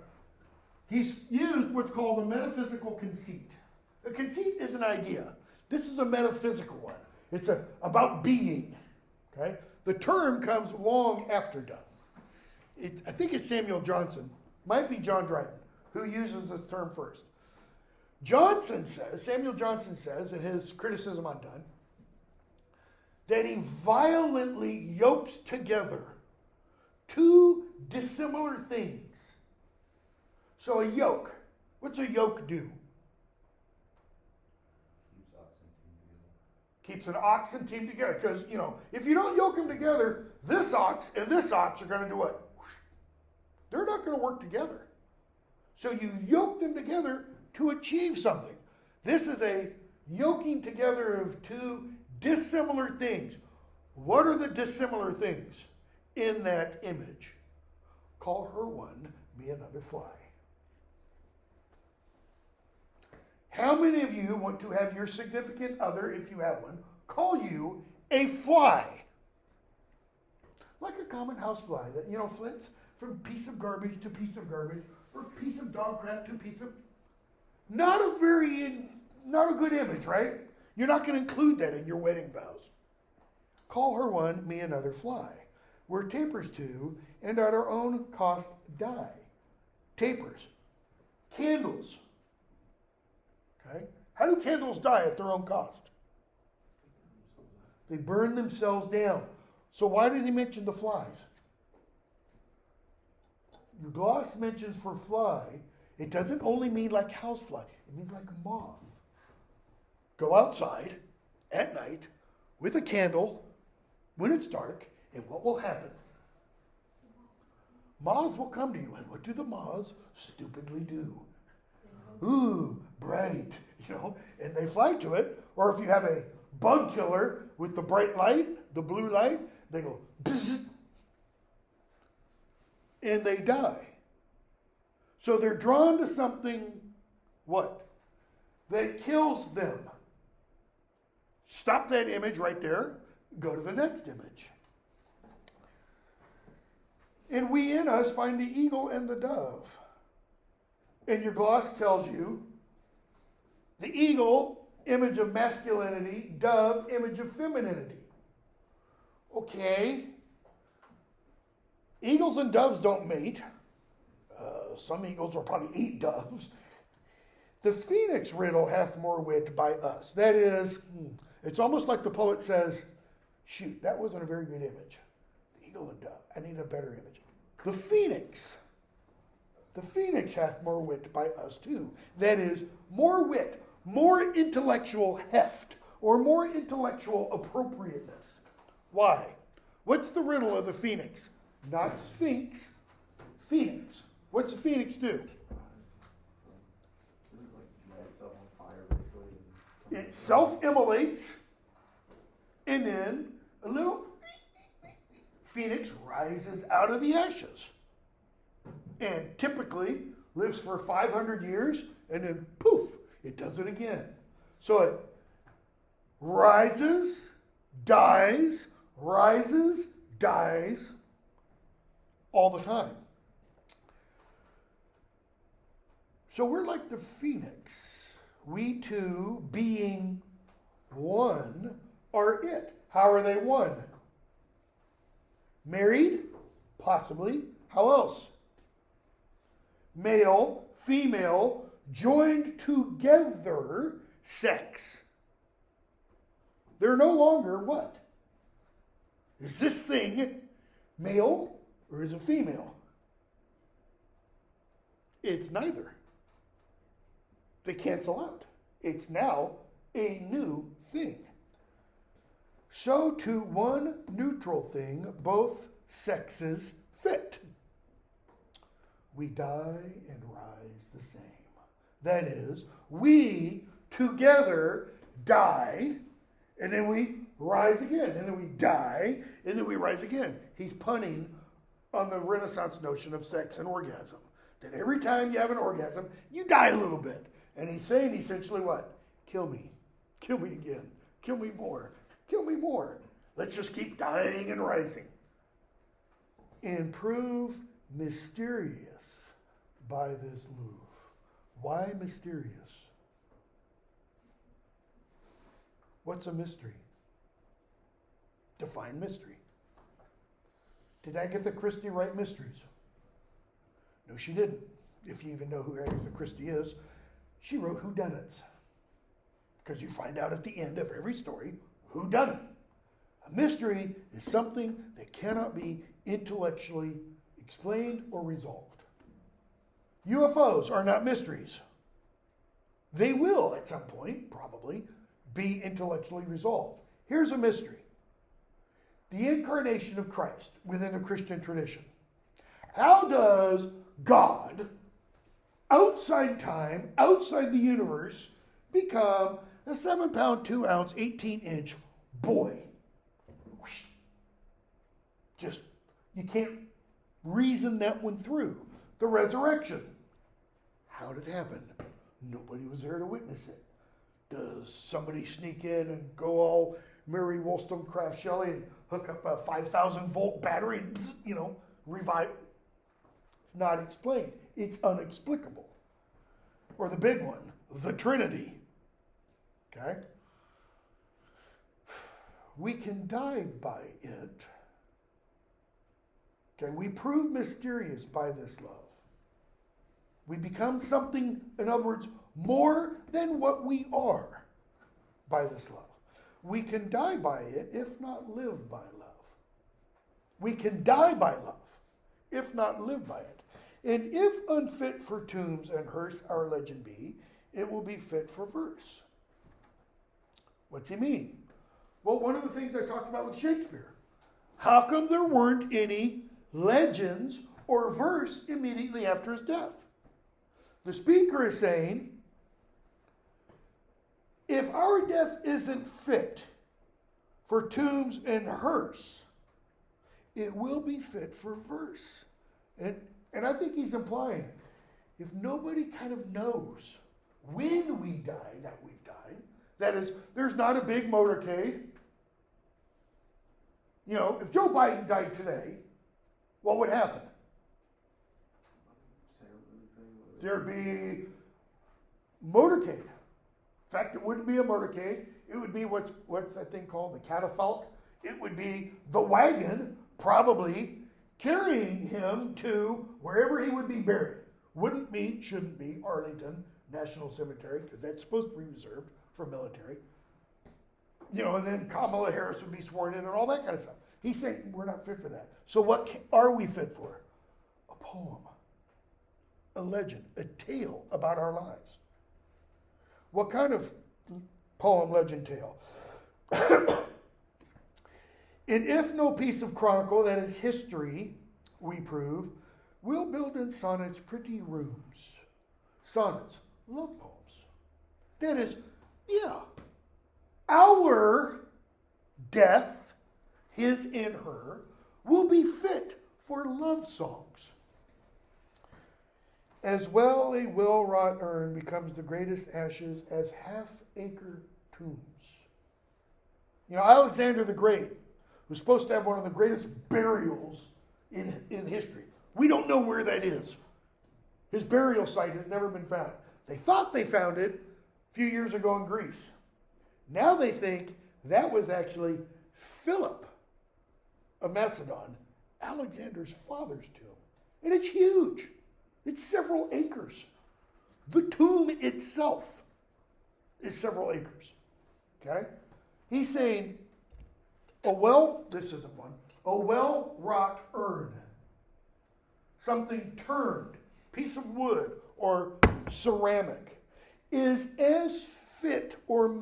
Speaker 1: He's used what's called a metaphysical conceit. A conceit is an idea. This is a metaphysical one. It's about being. Okay? The term comes long after done. I think it's Samuel Jonson, might be John Dryden, who uses this term first. Samuel Jonson says in his criticism on Donne, that he violently yokes together two dissimilar things. So a yoke, what's a yoke do? Keeps an ox and team together. Because, if you don't yoke them together, this ox and this ox are going to do what? They're not going to work together. So you yoke them together to achieve something. This is a yoking together of two dissimilar things. What are the dissimilar things in that image? Call her one, me another fly. How many of you want to have your significant other, if you have one, call you a fly? Like a common house fly that, flits from piece of garbage to piece of garbage, or piece of dog crap to piece of... Not a good image, right? You're not going to include that in your wedding vows. Call her one, me another fly. We're tapers to, and at our own cost die. Tapers. Candles. Okay? How do candles die at their own cost? They burn themselves down. So why does he mention the flies? Your gloss mentions for fly, it doesn't only mean like housefly, it means like a moth. Go outside at night with a candle when it's dark, and what will happen? Moths will come to you, and what do the moths stupidly do? Ooh, bright, and they fly to it. Or if you have a bug killer with the bright light, the blue light, they go bzz, and they die. So they're drawn to something, what? That kills them. Stop that image right there. Go to the next image. And we in us find the eagle and the dove. And your gloss tells you the eagle, image of masculinity, dove, image of femininity. Okay. Eagles and doves don't mate. Some eagles will probably eat doves. The phoenix riddle hath more wit by us. That is, it's almost like the poet says, shoot, that wasn't a very good image. The eagle and dove. I need a better image. The phoenix hath more wit by us too. That is, more wit, more intellectual heft, or more intellectual appropriateness. Why? What's the riddle of the phoenix? Not sphinx, phoenix. What's the phoenix do? it self-immolates, and then a little phoenix rises out of the ashes. And typically lives for 500 years, and then poof, it does it again. So it rises, dies, all the time. So we're like the phoenix. We two, being one, are it. How are they one? Married? Possibly. How else? Male, female, joined together, sex. They're no longer what? Is this thing male or is it female? It's neither. They cancel out. It's now a new thing. So to one neutral thing, both sexes fit. We die and rise the same. That is, we together die, and then we rise again, and then we die, and then we rise again. He's punning on the Renaissance notion of sex and orgasm. That every time you have an orgasm, you die a little bit. And he's saying essentially what? Kill me. Kill me again. Kill me more. Kill me more. Let's just keep dying and rising. And prove mysterious by this move. Why mysterious? What's a mystery? Define mystery. Did Agatha Christie write mysteries? No, she didn't. If you even know who Agatha Christie is, she wrote whodunits. Because you find out at the end of every story who done it. A mystery is something that cannot be intellectually explained or resolved. UFOs are not mysteries. They will, at some point, probably, be intellectually resolved. Here's a mystery. The incarnation of Christ within the Christian tradition. How does God, outside time, outside the universe, become a 7-pound, 2-ounce, 18-inch boy? Just, you can't reason that one through. The resurrection. How did it happen? Nobody was there to witness it. Does somebody sneak in and go all Mary Wollstonecraft Shelley and hook up a 5,000-volt battery and, revive? It's not explained. It's unexplicable. Or the big one, the Trinity. Okay? We can die by it. Okay, we prove mysterious by this love. We become something, in other words, more than what we are by this love. We can die by it, if not live by love. We can die by love, if not live by it. And if unfit for tombs and hearse our legend be, it will be fit for verse. What's he mean? Well, one of the things I talked about with Shakespeare. How come there weren't any legends or verse immediately after his death? The speaker is saying, if our death isn't fit for tombs and hearse, it will be fit for verse. And I think he's implying, if nobody kind of knows when we die, that we've died, that is, there's not a big motorcade. If Joe Biden died today, what would happen? There'd be motorcade. In fact, it wouldn't be a motorcade. It would be what's that thing called, the catafalque. It would be the wagon, probably carrying him to wherever he would be buried. Shouldn't be Arlington National Cemetery, because that's supposed to be reserved for military. And then Kamala Harris would be sworn in and all that kind of stuff. He's saying we're not fit for that. So what are we fit for? A poem, a legend, a tale about our lives. What kind of poem, legend, tale? And if no piece of chronicle, that is history, we prove, we'll build in sonnets pretty rooms. Sonnets, love poems. That is, our death, his and her, will be fit for love songs. As well, a well-wrought urn becomes the greatest ashes as half-acre tombs. You know, Alexander the Great was supposed to have one of the greatest burials in history. We don't know where that is. His burial site has never been found. They thought they found it a few years ago in Greece. Now they think that was actually Philip of Macedon, Alexander's father's tomb. And it's huge. It's several acres. The tomb itself is several acres. Okay? He's saying, this isn't one, a well-wrought urn, something turned, piece of wood or ceramic, is as fit or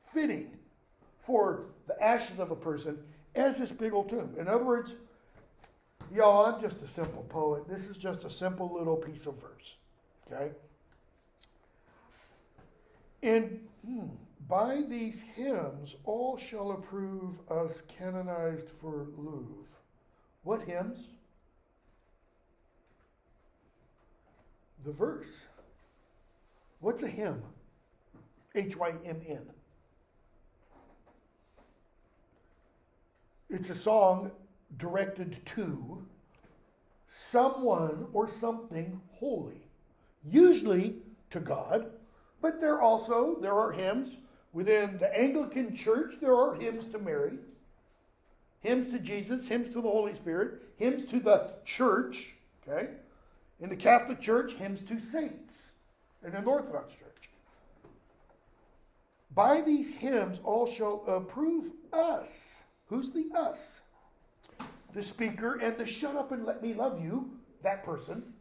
Speaker 1: fitting for the ashes of a person as this big old tomb. In other words, y'all, I'm just a simple poet. This is just a simple little piece of verse. Okay? And by these hymns, all shall approve us canonized for Louvre. What hymns? The verse. What's a hymn? Hymn. It's a song directed to someone or something holy, usually to God, but there are hymns within the Anglican Church. There are hymns to Mary, hymns to Jesus, hymns to the Holy Spirit, hymns to the church, okay? In the Catholic Church, hymns to saints, and in the Orthodox Church. By these hymns all shall approve us. Who's the us? The speaker and the shut up and let me love you, that person,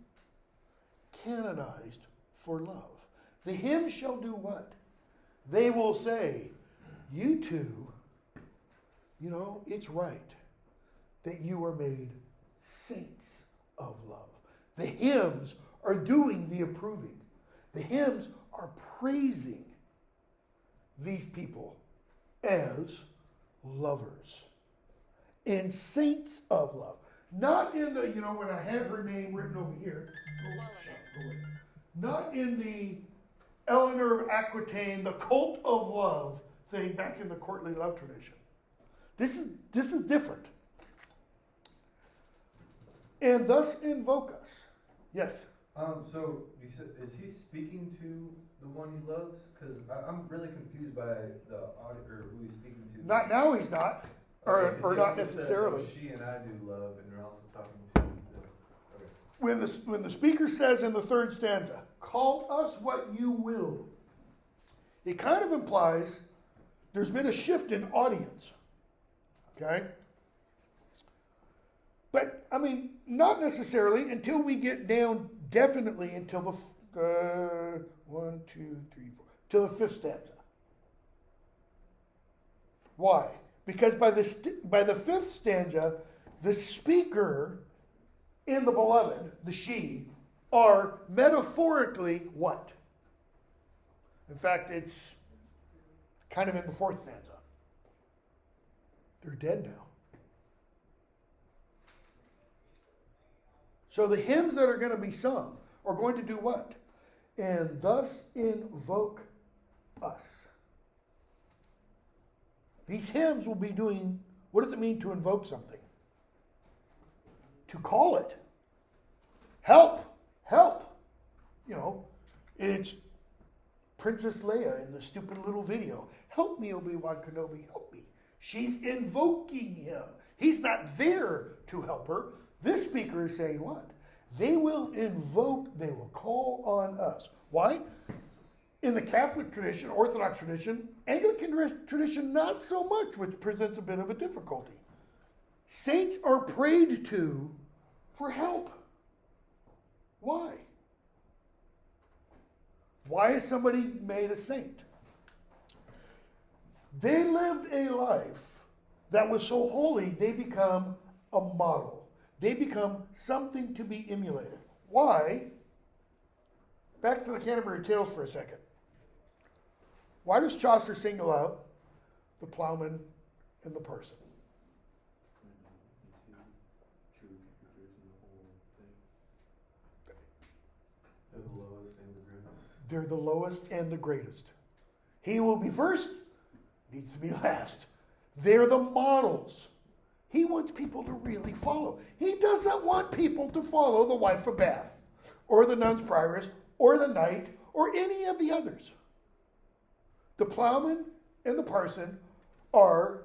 Speaker 1: canonized for love. The hymns shall do what? They will say, you two, it's right that you are made saints of love. The hymns are doing the approving. The hymns are praising these people as lovers and saints of love. Not in the, when I have her name written over here. Not in the Eleanor of Aquitaine, the cult of love thing back in the courtly love tradition. This is different. And thus invoke us. Yes?
Speaker 2: So you said, is he speaking to the one he loves? Because I'm really confused by the auditor who he's speaking to.
Speaker 1: Not now he's not.
Speaker 2: Okay,
Speaker 1: Or not necessarily.
Speaker 2: Said, she and I do love, and they're also talking to okay.
Speaker 1: When the speaker says in the third stanza, call us what you will, it kind of implies there's been a shift in audience. Okay? But, not necessarily until we get down definitely until the, till the fifth stanza. Why? Because by the fifth stanza, the speaker and the beloved, the she, are metaphorically what? In fact, it's kind of in the fourth stanza. They're dead now. So the hymns that are going to be sung are going to do what? And thus invoke us. These hymns will be doing, what does it mean to invoke something? To call it. Help! Help! It's Princess Leia in the stupid little video. Help me, Obi-Wan Kenobi, help me. She's invoking him. He's not there to help her. This speaker is saying what? They will call on us. Why? In the Catholic tradition, Orthodox tradition, Anglican tradition, not so much, which presents a bit of a difficulty. Saints are prayed to for help. Why? Why is somebody made a saint? They lived a life that was so holy, they become a model. They become something to be emulated. Why? Back to the Canterbury Tales for a second. Why does Chaucer single out the plowman and the parson.
Speaker 2: True characters in the whole thing. They're the lowest and the greatest.
Speaker 1: They're the lowest and the greatest. He will be first, needs to be last. They're the models. He wants people to really follow. He doesn't want people to follow the wife of Bath, or the nun's prioress, or the knight, or any of the others. The plowman and the parson are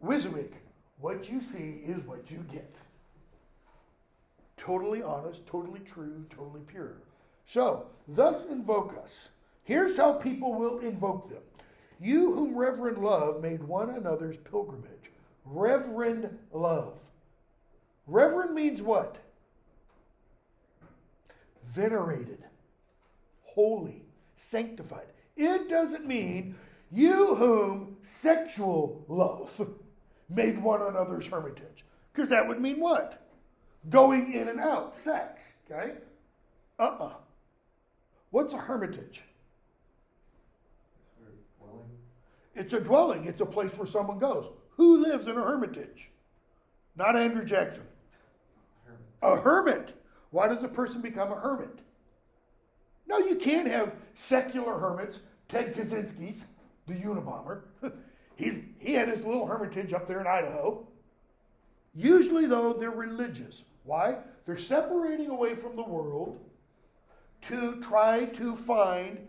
Speaker 1: Wiswick. What you see is what you get. Totally honest, totally true, totally pure. So, thus invoke us. Here's how people will invoke them. You whom reverend love made one another's pilgrimage. Reverend love. Reverend means what? Venerated, holy, sanctified. It doesn't mean you whom sexual love made one another's hermitage. Because that would mean what? Going in and out, sex, okay? What's a hermitage? It's a dwelling. It's a place where someone goes. Who lives in a hermitage? Not Andrew Jackson. A hermit. Why does a person become a hermit? No, you can't have secular hermits. Ted Kaczynski's, the Unabomber. He had his little hermitage up there in Idaho. Usually, though, they're religious. Why? They're separating away from the world to try to find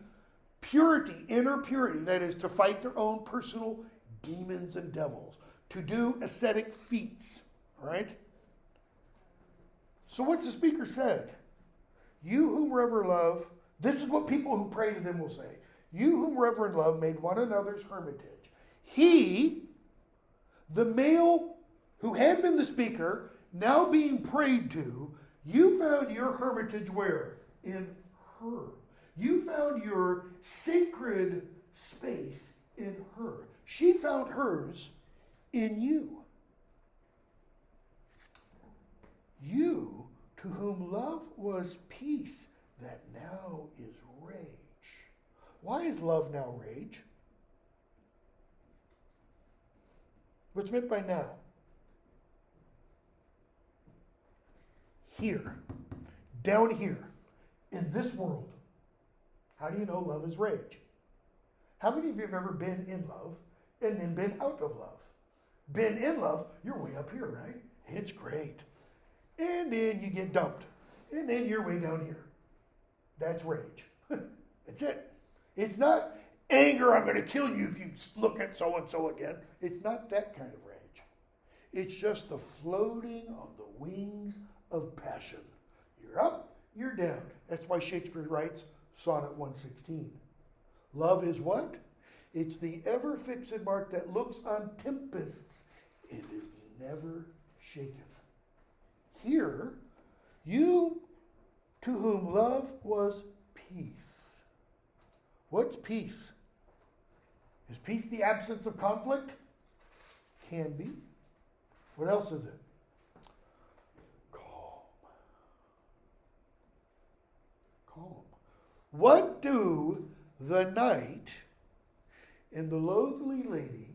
Speaker 1: purity, inner purity. That is, to fight their own personal demons and devils. To do ascetic feats. All right? So what's the speaker said? You whom reverend love, this is what people who pray to them will say. You whom reverend love made one another's hermitage. He, the male who had been the speaker, now being prayed to, you found your hermitage where? In her. You found your sacred space in her. She found hers in you. You, to whom love was peace, that now is rage. Why is love now rage? What's meant by now? Here, down here, in this world. How do you know love is rage? How many of you have ever been in love and then been out of love? Been in love, you're way up here, right? It's great. And then you get dumped. And then you're way down here. That's rage. That's it. It's not anger, I'm going to kill you if you look at so-and-so again. It's not that kind of rage. It's just the floating on the wings of passion. You're up, you're down. That's why Shakespeare writes Sonnet 116. Love is what? It's the ever-fixed mark that looks on tempests. It is never shaken. Here, you to whom love was peace. What's peace? Is peace the absence of conflict? Can be. What else is it? Calm. Calm. What do the knight and the loathly lady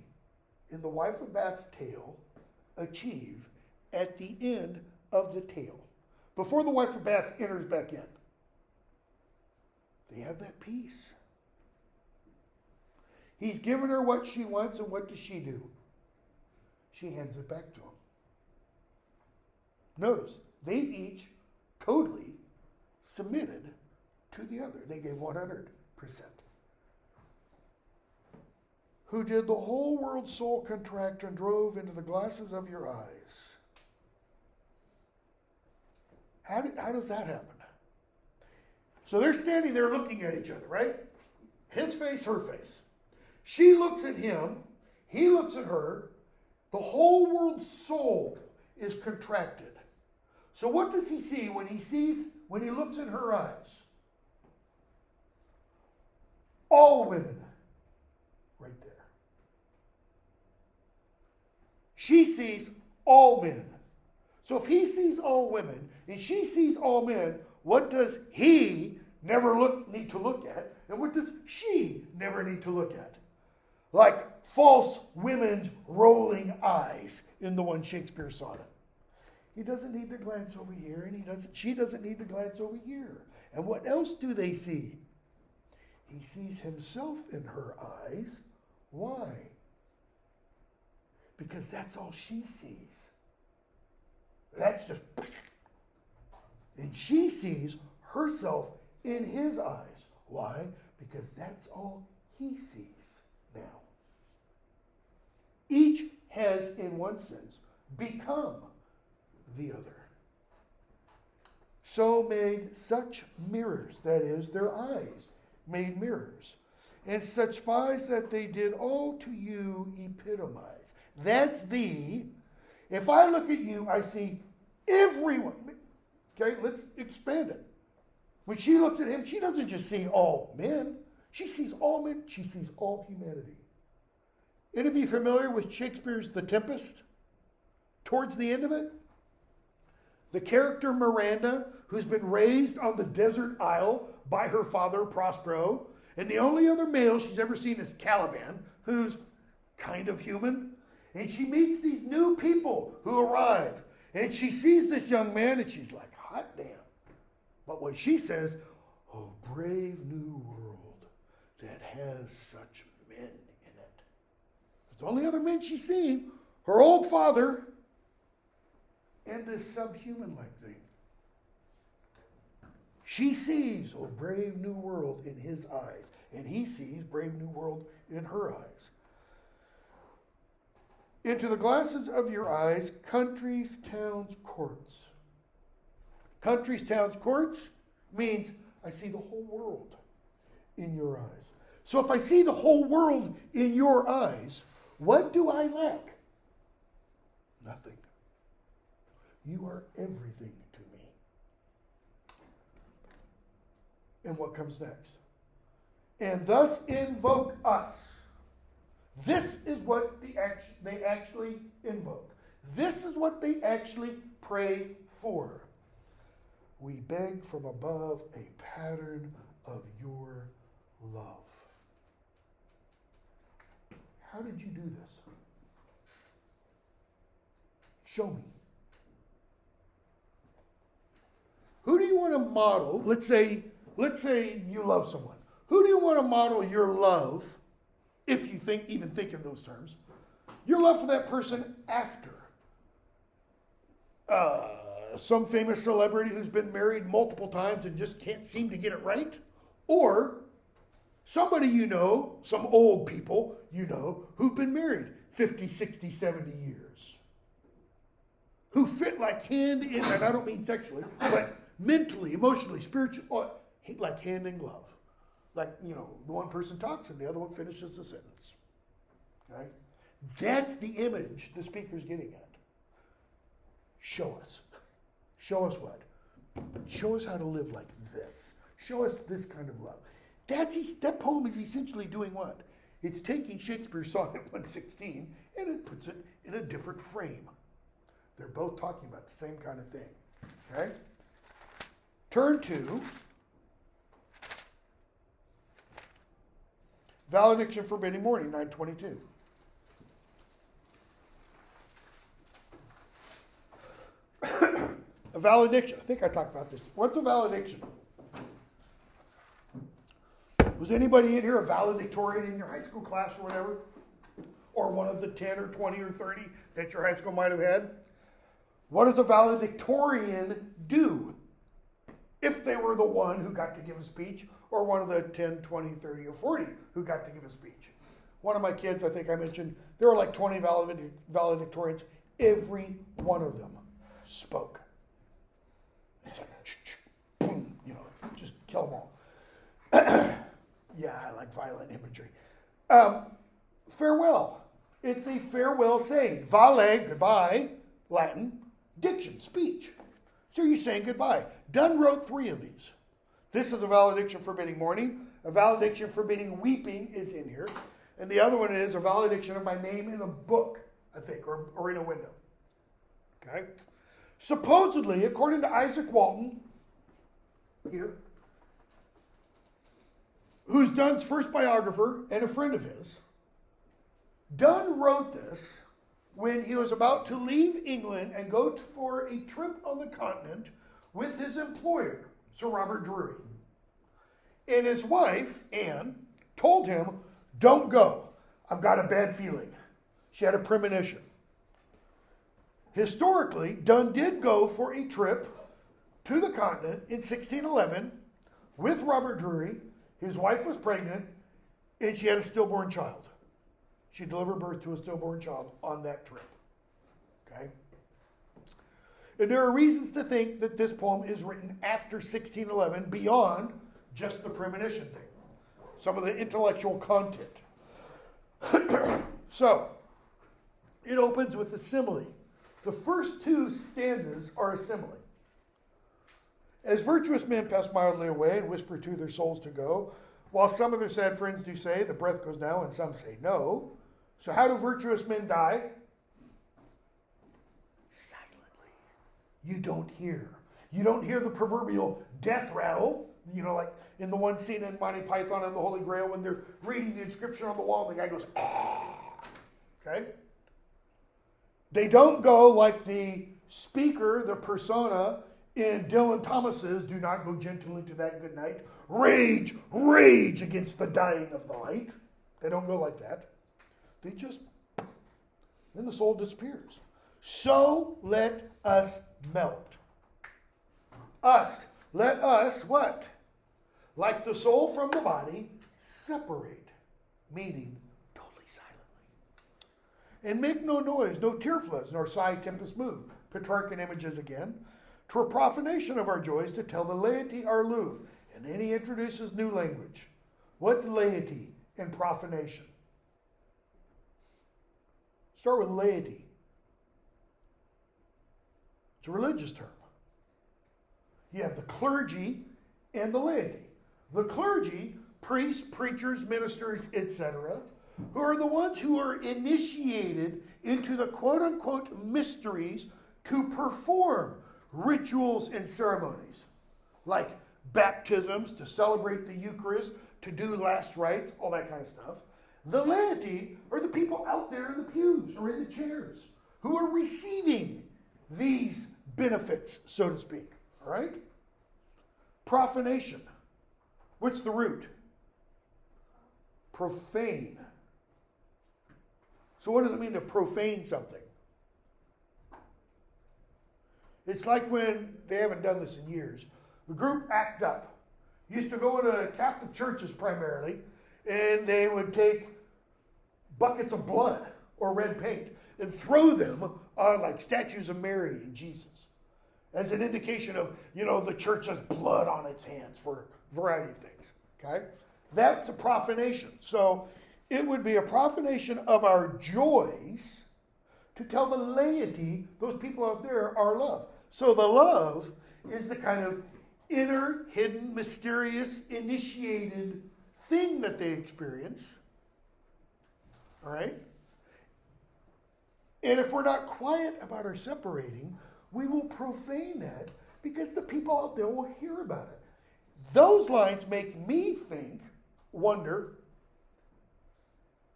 Speaker 1: in the wife of Bath's tale achieve at the end of the tale? Before the wife of Bath enters back in, they have that peace. He's given her what she wants, and what does she do? She hands it back to him. Notice, they've each totally submitted to the other. They gave 100%. Who did the whole world's soul contract and drove into the glasses of your eyes. How does that happen? So they're standing there looking at each other, right? His face, her face. She looks at him. He looks at her. The whole world's soul is contracted. So what does he see when he looks in her eyes? All women. Right there. She sees all men. So if he sees all women and she sees all men, what does he never need to look at? And what does she never need to look at? like false women's rolling eyes in the one Shakespeare sonnet. He doesn't need to glance over here, and she doesn't need to glance over here. And what else do they see? He sees himself in her eyes. Why? Because that's all she sees. That's just... And she sees herself in his eyes. Why? Because that's all he sees now. Each has, in one sense, become the other. So made such mirrors, that is, their eyes made mirrors, and such spies that they did all to you epitomize. That's if I look at you, I see everyone. Okay, let's expand it. When she looks at him, she doesn't just see all men. She sees all men. She sees all humanity. Any of you familiar with Shakespeare's The Tempest? Towards the end of it, the character Miranda, who's been raised on the desert isle by her father, Prospero, and the only other male she's ever seen is Caliban, who's kind of human. And she meets these new people who arrive. And she sees this young man and she's like, hot damn. But what she says, oh, brave new world that has such men in it. The only other men she's seen, her old father, and this subhuman-like thing. She sees, oh, brave new world in his eyes. And he sees brave new world in her eyes. Into the glasses of your eyes, countries, towns, courts. Countries, towns, courts means I see the whole world in your eyes. So if I see the whole world in your eyes, what do I lack? Nothing. You are everything to me. And what comes next? And thus invoke us. This is what they actually invoke. This is what they actually pray for. We beg from above a pattern of your love. How did you do this? Show me. Who do you want to model? Let's say you love someone. Who do you want to model your love, if you even think in those terms, your love for that person after? Some famous celebrity who's been married multiple times and just can't seem to get it right? Or somebody you know, some old people you know, who've been married 50, 60, 70 years. Who fit like hand in, and I don't mean sexually, but mentally, emotionally, spiritually, like hand in glove. Like, the one person talks and the other one finishes the sentence. Okay? That's the image the speaker's getting at. Show us. Show us what? Show us how to live like this. Show us this kind of love. That poem is essentially doing what? It's taking Shakespeare's Sonnet 116 and it puts it in a different frame. They're both talking about the same kind of thing. Okay? Turn to Valediction Forbidding Mourning, 922. A valediction. I think I talked about this. What's a valediction? Was anybody in here a valedictorian in your high school class or whatever? Or one of the 10 or 20 or 30 that your high school might have had? What does a valedictorian do? If they were the one who got to give a speech, or one of the 10, 20, 30, or 40 who got to give a speech. One of my kids, I think I mentioned, there were like 20 valedictorians. Every one of them spoke. It's like, boom, just kill them all. Yeah, I like violent imagery. Farewell. It's a farewell saying. Vale, goodbye, Latin, diction, speech. So you're saying goodbye. Donne wrote 3 of these. This is a valediction forbidding mourning. A valediction forbidding weeping is in here. And the other one is a valediction of my name in a book, I think, or in a window. Okay? Supposedly, according to Isaac Walton, here, who's Donne's first biographer and a friend of his, Donne wrote this when he was about to leave England and go for a trip on the continent with his employer, Sir Robert Drury. And his wife, Anne, told him, "Don't go. I've got a bad feeling." She had a premonition. Historically, Donne did go for a trip to the continent in 1611 with Robert Drury. His wife was pregnant, and she had a stillborn child. She delivered birth to a stillborn child on that trip. Okay? And there are reasons to think that this poem is written after 1611 beyond just the premonition thing. Some of the intellectual content. So, it opens with a simile. The first two stanzas are a simile. As virtuous men pass mildly away and whisper to their souls to go, while some of their sad friends do say, the breath goes now, and some say no. So how do virtuous men die? Silently. You don't hear. You don't hear the proverbial death rattle, like in the one scene in Monty Python and the Holy Grail when they're reading the inscription on the wall and the guy goes, ah. Okay? They don't go like the speaker, the persona in Dylan Thomas's Do Not Go Gentle Into That Good Night. Rage, rage against the dying of the light. They don't go like that. They just, then the soul disappears. So let us melt. Us. Let us what? Like the soul from the body, separate. Meaning, totally silently. And make no noise, no tear floods, nor sigh tempest move. Petrarchan images again. 'Twere profanation of our joys to tell the laity our love. And then he introduces new language. What's laity and profanation? Start with laity. It's a religious term. You have the clergy and the laity. The clergy, priests, preachers, ministers, etc., who are the ones who are initiated into the quote-unquote mysteries to perform rituals and ceremonies, like baptisms, to celebrate the Eucharist, to do last rites, all that kind of stuff. The laity are the people out there in the pews or in the chairs who are receiving these benefits, so to speak. All right? Profanation. What's the root? Profane. So what does it mean to profane something? It's like when, they haven't done this in years, the group Act Up used to go into Catholic churches primarily, and they would take buckets of blood or red paint and throw them on like statues of Mary and Jesus as an indication of, the church has blood on its hands for a variety of things. Okay? That's a profanation. So it would be a profanation of our joys to tell the laity, those people out there, our love. So the love is the kind of inner, hidden, mysterious, initiated thing that they experience. All right? And if we're not quiet about our separating, we will profane that because the people out there will hear about it. Those lines make me wonder,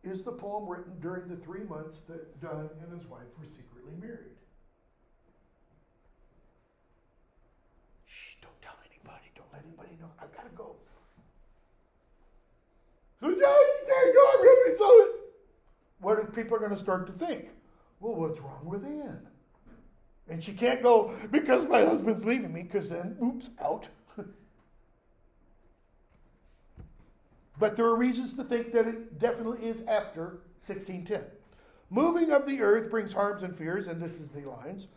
Speaker 1: is the poem written during the 3 months that Donne and his wife were secretly married? Shh, don't tell anybody. Don't let anybody know. I've got to go. So, yeah, you can't go. I'm going to be so. What are people going to start to think? Well, what's wrong with Anne? And she can't go because my husband's leaving me, because then, oops, out. But there are reasons to think that it definitely is after 1610. Moving of the earth brings harms and fears, and this is the lines.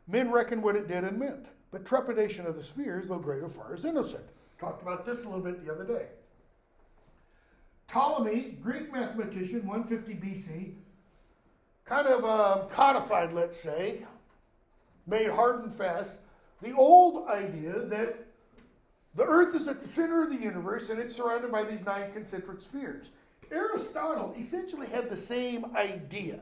Speaker 1: Men reckon what it did and meant, but trepidation of the spheres, though greater far, is innocent. Talked about this a little bit the other day. Ptolemy, Greek mathematician, 150 BC, kind of codified, let's say, made hard and fast the old idea that the earth is at the center of the universe and it's surrounded by these 9 concentric spheres. Aristotle essentially had the same idea,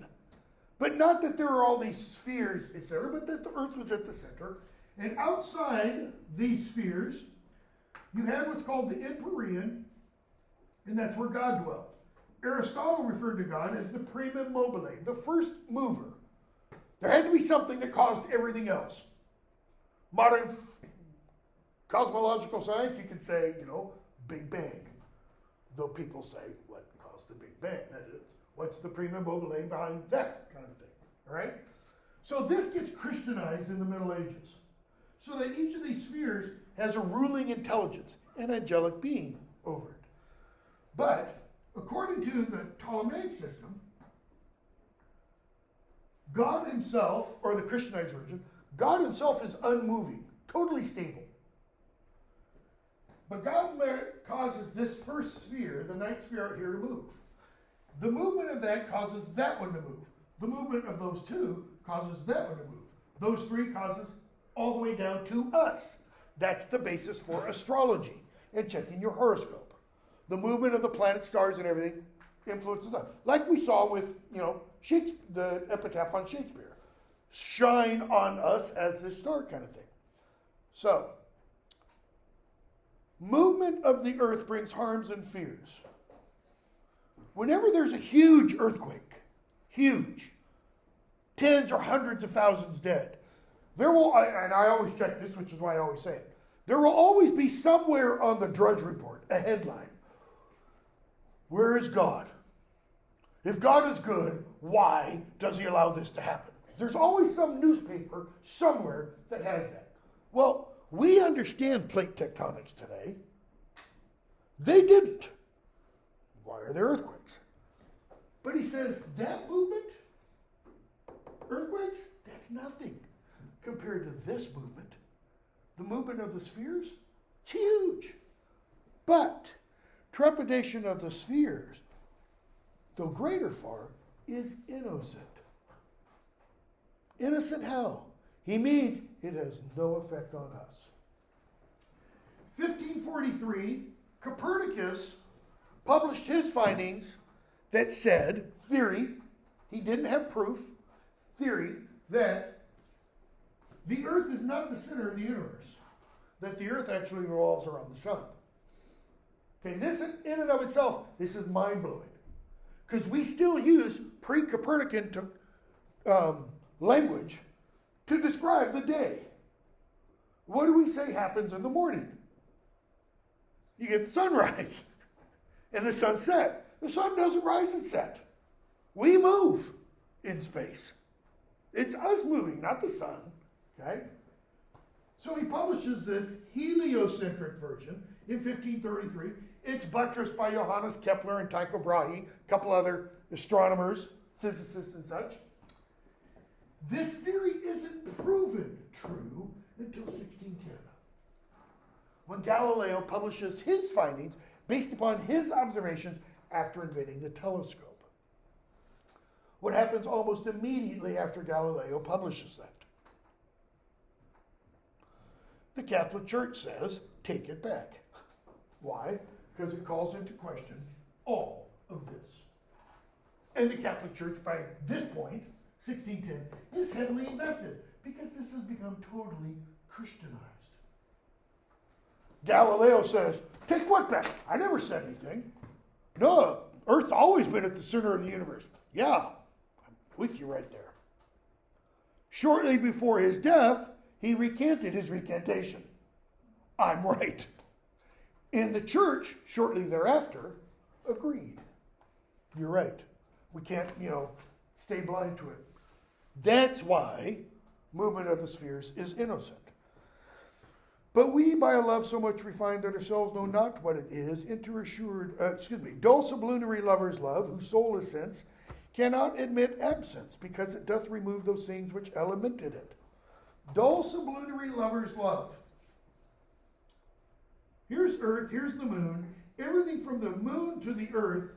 Speaker 1: but not that there are all these spheres, etc., but that the earth was at the center. And outside these spheres, you had what's called the Empyrean, and that's where God dwelled. Aristotle referred to God as the primum mobile, the first mover. There had to be something that caused everything else. Modern cosmological science, you could say, Big Bang. Though people say, what caused the Big Bang? That is, what's the primum mobile behind that kind of thing? All right? So this gets Christianized in the Middle Ages. So that each of these spheres has a ruling intelligence, an angelic being over it. But according to the Ptolemaic system, God himself, or the Christianized version, God himself is unmoving, totally stable. But God causes this first sphere, the ninth sphere out here, to move. The movement of that causes that one to move. The movement of those two causes that one to move. Those three causes all the way down to us. That's the basis for astrology and checking your horoscope. The movement of the planets, stars, and everything influences us. Like we saw with, Shakespeare, the epitaph on Shakespeare. Shine on us as this star kind of thing. So, movement of the earth brings harms and fears. Whenever there's a huge earthquake, huge, tens or hundreds of thousands dead, there will, and I always check this, which is why I always say it, there will always be somewhere on the Drudge Report, a headline. Where is God? If God is good, why does he allow this to happen? There's always some newspaper somewhere that has that. Well, we understand plate tectonics today. They didn't. Why are there earthquakes? But he says that movement, earthquakes, that's nothing compared to this movement. The movement of the spheres, it's huge. But trepidation of the spheres, though greater far, is innocent. Innocent how? He means it has no effect on us. 1543, Copernicus published his findings that said, theory, he didn't have proof, theory, that the earth is not the center of the universe, that the earth actually revolves around the sun. Okay, this in and of itself, this is mind-blowing. Because we still use pre-Copernican language to describe the day. What do we say happens in the morning? You get the sunrise and the sunset. The sun doesn't rise and set. We move in space. It's us moving, not the sun. Okay? So he publishes this heliocentric version in 1533. It's buttressed by Johannes Kepler and Tycho Brahe, a couple other astronomers, physicists and such. This theory isn't proven true until 1610, when Galileo publishes his findings based upon his observations after inventing the telescope. What happens almost immediately after Galileo publishes that? The Catholic Church says, take it back. Why? Because it calls into question all of this. And the Catholic Church, by this point, 1610, is heavily invested because this has become totally Christianized. Galileo says, take what back? I never said anything. No, Earth's always been at the center of the universe. Yeah, I'm with you right there. Shortly before his death, he recanted his recantation. I'm right. And the church, shortly thereafter, agreed. You're right. We can't, stay blind to it. That's why movement of the spheres is innocent. But we, by a love so much refined that ourselves know not what it is, dull sublunary lover's love, whose soul is sense, cannot admit absence, because it doth remove those things which elemented it. Dull sublunary lover's love. Here's earth, here's the moon. Everything from the moon to the earth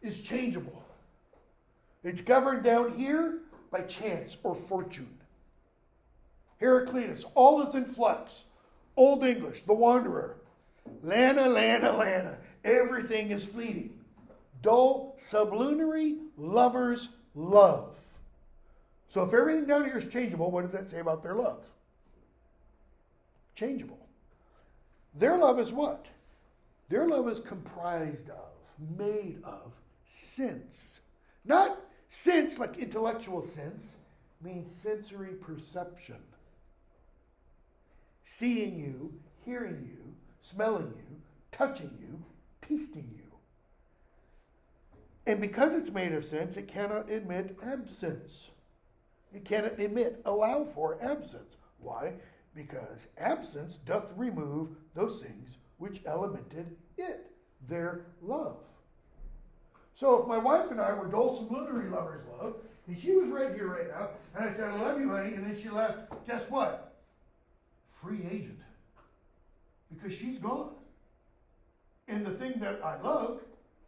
Speaker 1: is changeable. It's governed down here by chance or fortune. Heraclitus, all is in flux. Old English, the wanderer. Lana, lana, lana. Everything is fleeting. Dull, sublunary, lover's love. So if everything down here is changeable, what does that say about their love? Changeable. Their love is what? Their love is comprised of, made of, sense. Not sense like intellectual sense, means sensory perception. Seeing you, hearing you, smelling you, touching you, tasting you. And because it's made of sense, it cannot admit absence. It cannot allow for absence. Why? Because absence doth remove those things which elemented it, their love. So if my wife and I were dulcet literary lovers, love, and she was right here right now, and I said, I love you, honey, and then she left, guess what? Free agent. Because she's gone. And the thing that I love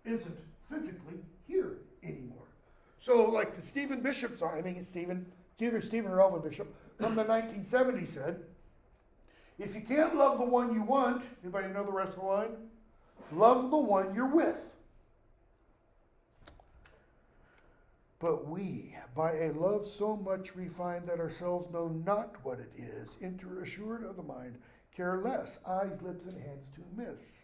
Speaker 1: isn't physically here anymore. So like the Stephen Bishop song, I think it's either Stephen or Elvin Bishop, from the 1970s said, if you can't love the one you want, anybody know the rest of the line? Love the one you're with. But we, by a love so much refined that ourselves know not what it is, enter assured of the mind, care less, eyes, lips, and hands to miss.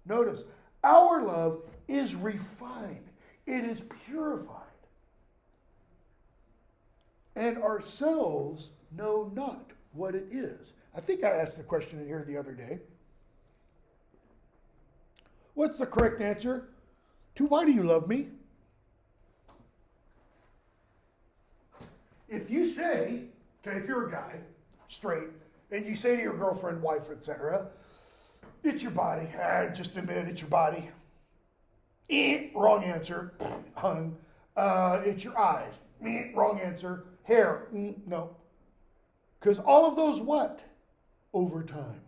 Speaker 1: Notice, our love is refined. It is purified. And ourselves know not what it is. I think I asked the question in here the other day. What's the correct answer to why do you love me? If you say, okay, if you're a guy, straight, and you say to your girlfriend, wife, etc., it's your body. Just admit it, it's your body. Wrong answer. Hung. It's your eyes. Wrong answer. Hair. No. Because all of those what? Over time,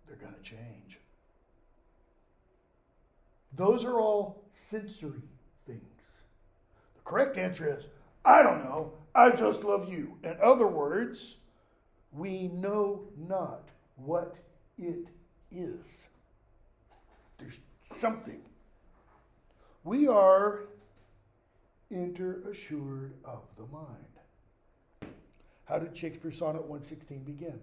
Speaker 1: they're going to change. Those are all sensory things. The correct answer is, I don't know, I just love you. In other words, we know not what it is. There's something. We are assured of the mind. How did Shakespeare's Sonnet 116 begin?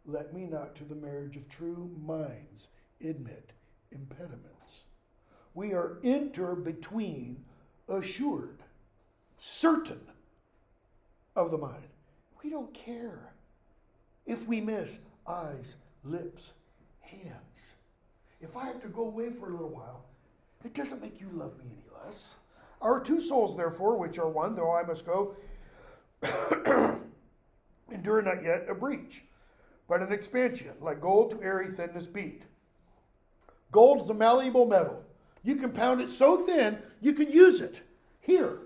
Speaker 1: Let me not to the marriage of true minds admit impediments. We are between assured, certain of the mind. We don't care if we miss eyes, lips, hands. If I have to go away for a little while, it doesn't make you love me any less. Our two souls, therefore, which are one, though I must go, endure not yet a breach, but an expansion, like gold to airy thinness beat. Gold is a malleable metal. You can pound it so thin, you can use it here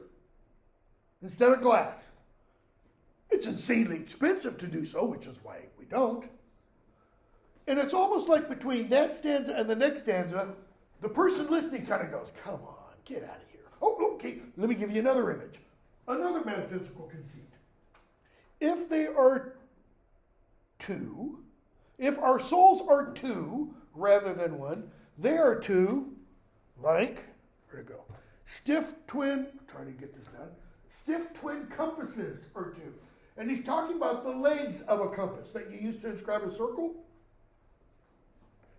Speaker 1: instead of glass. It's insanely expensive to do so, which is why we don't. And it's almost like between that stanza and the next stanza, the person listening kind of goes, come on, get out of here. Oh, okay, let me give you another image. Another metaphysical conceit. If they are two, if our souls are two rather than one, they are two, like, where'd it go? Stiff twin compasses are two. And he's talking about the legs of a compass that you use to inscribe a circle.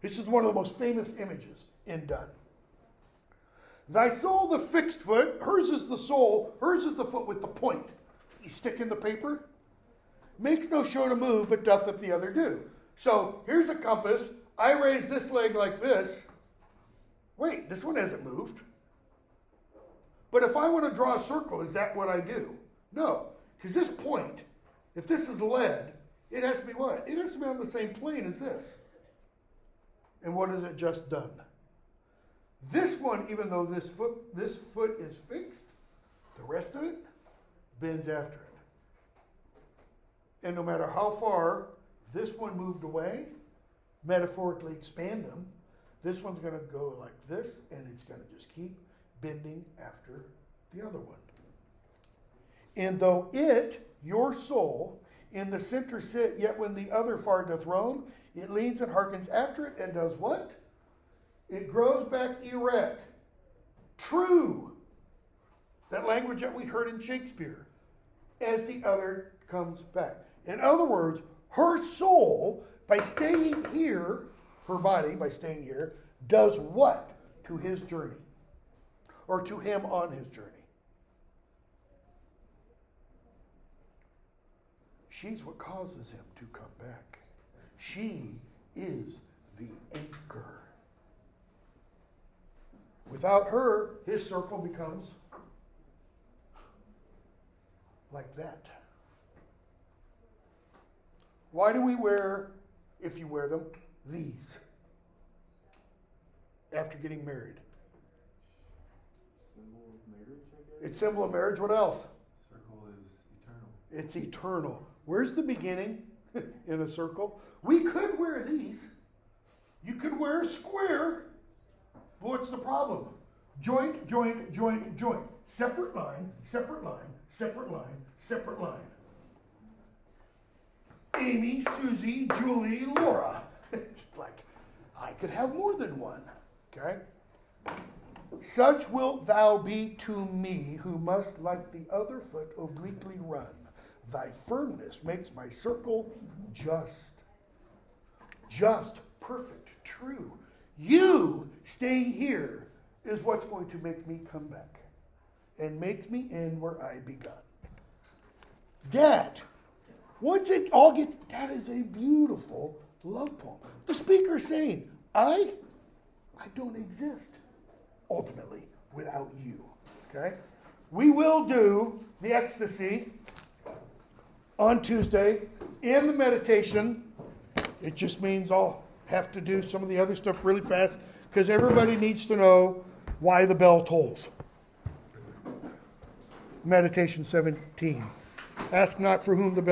Speaker 1: This is one of the most famous images in Donne. Thy soul the fixed foot, hers is the soul, hers is the foot with the point. You stick in the paper. Makes no show to move, but doth if the other do. So here's a compass. I raise this leg like this. Wait, this one hasn't moved. But if I want to draw a circle, is that what I do? No, because this point, if this is lead, it has to be what? It has to be on the same plane as this. And what has it just done? This one, even though this foot is fixed, the rest of it bends after it. And no matter how far this one moved away, metaphorically expand them, this one's going to go like this, and it's going to just keep bending after the other one. And though it, your soul, in the center sit, yet when the other far doth roam, it leans and hearkens after it, and does what? It grows back erect. True. That language that we heard in Shakespeare. As the other comes back. In other words, her soul, by staying here, her body, by staying here, does what to his journey, or to him on his journey. She's what causes him to come back. She is the anchor. Without her, his circle becomes like that. Why do we wear, if you wear them, these after getting married?
Speaker 2: Symbol of marriage, I guess?
Speaker 1: It's symbol of marriage. What else?
Speaker 2: Circle is eternal.
Speaker 1: It's eternal. Where's the beginning in a circle? We could wear these. You could wear a square. But what's the problem? Joint, joint, joint, joint. Separate line, separate line, separate line, separate line. Amy, Susie, Julie, Laura. It's like, I could have more than one. Okay? Such wilt thou be to me, who must like the other foot obliquely run. Thy firmness makes my circle just, perfect, true. You staying here is what's going to make me come back and make me end where I begun. That, once it all gets, that is a beautiful love poem. The speaker's saying, I don't exist ultimately without you. Okay? We will do the ecstasy on Tuesday in the meditation. It just means I'll have to do some of the other stuff really fast because everybody needs to know why the bell tolls. Meditation 17. Ask not for whom the bell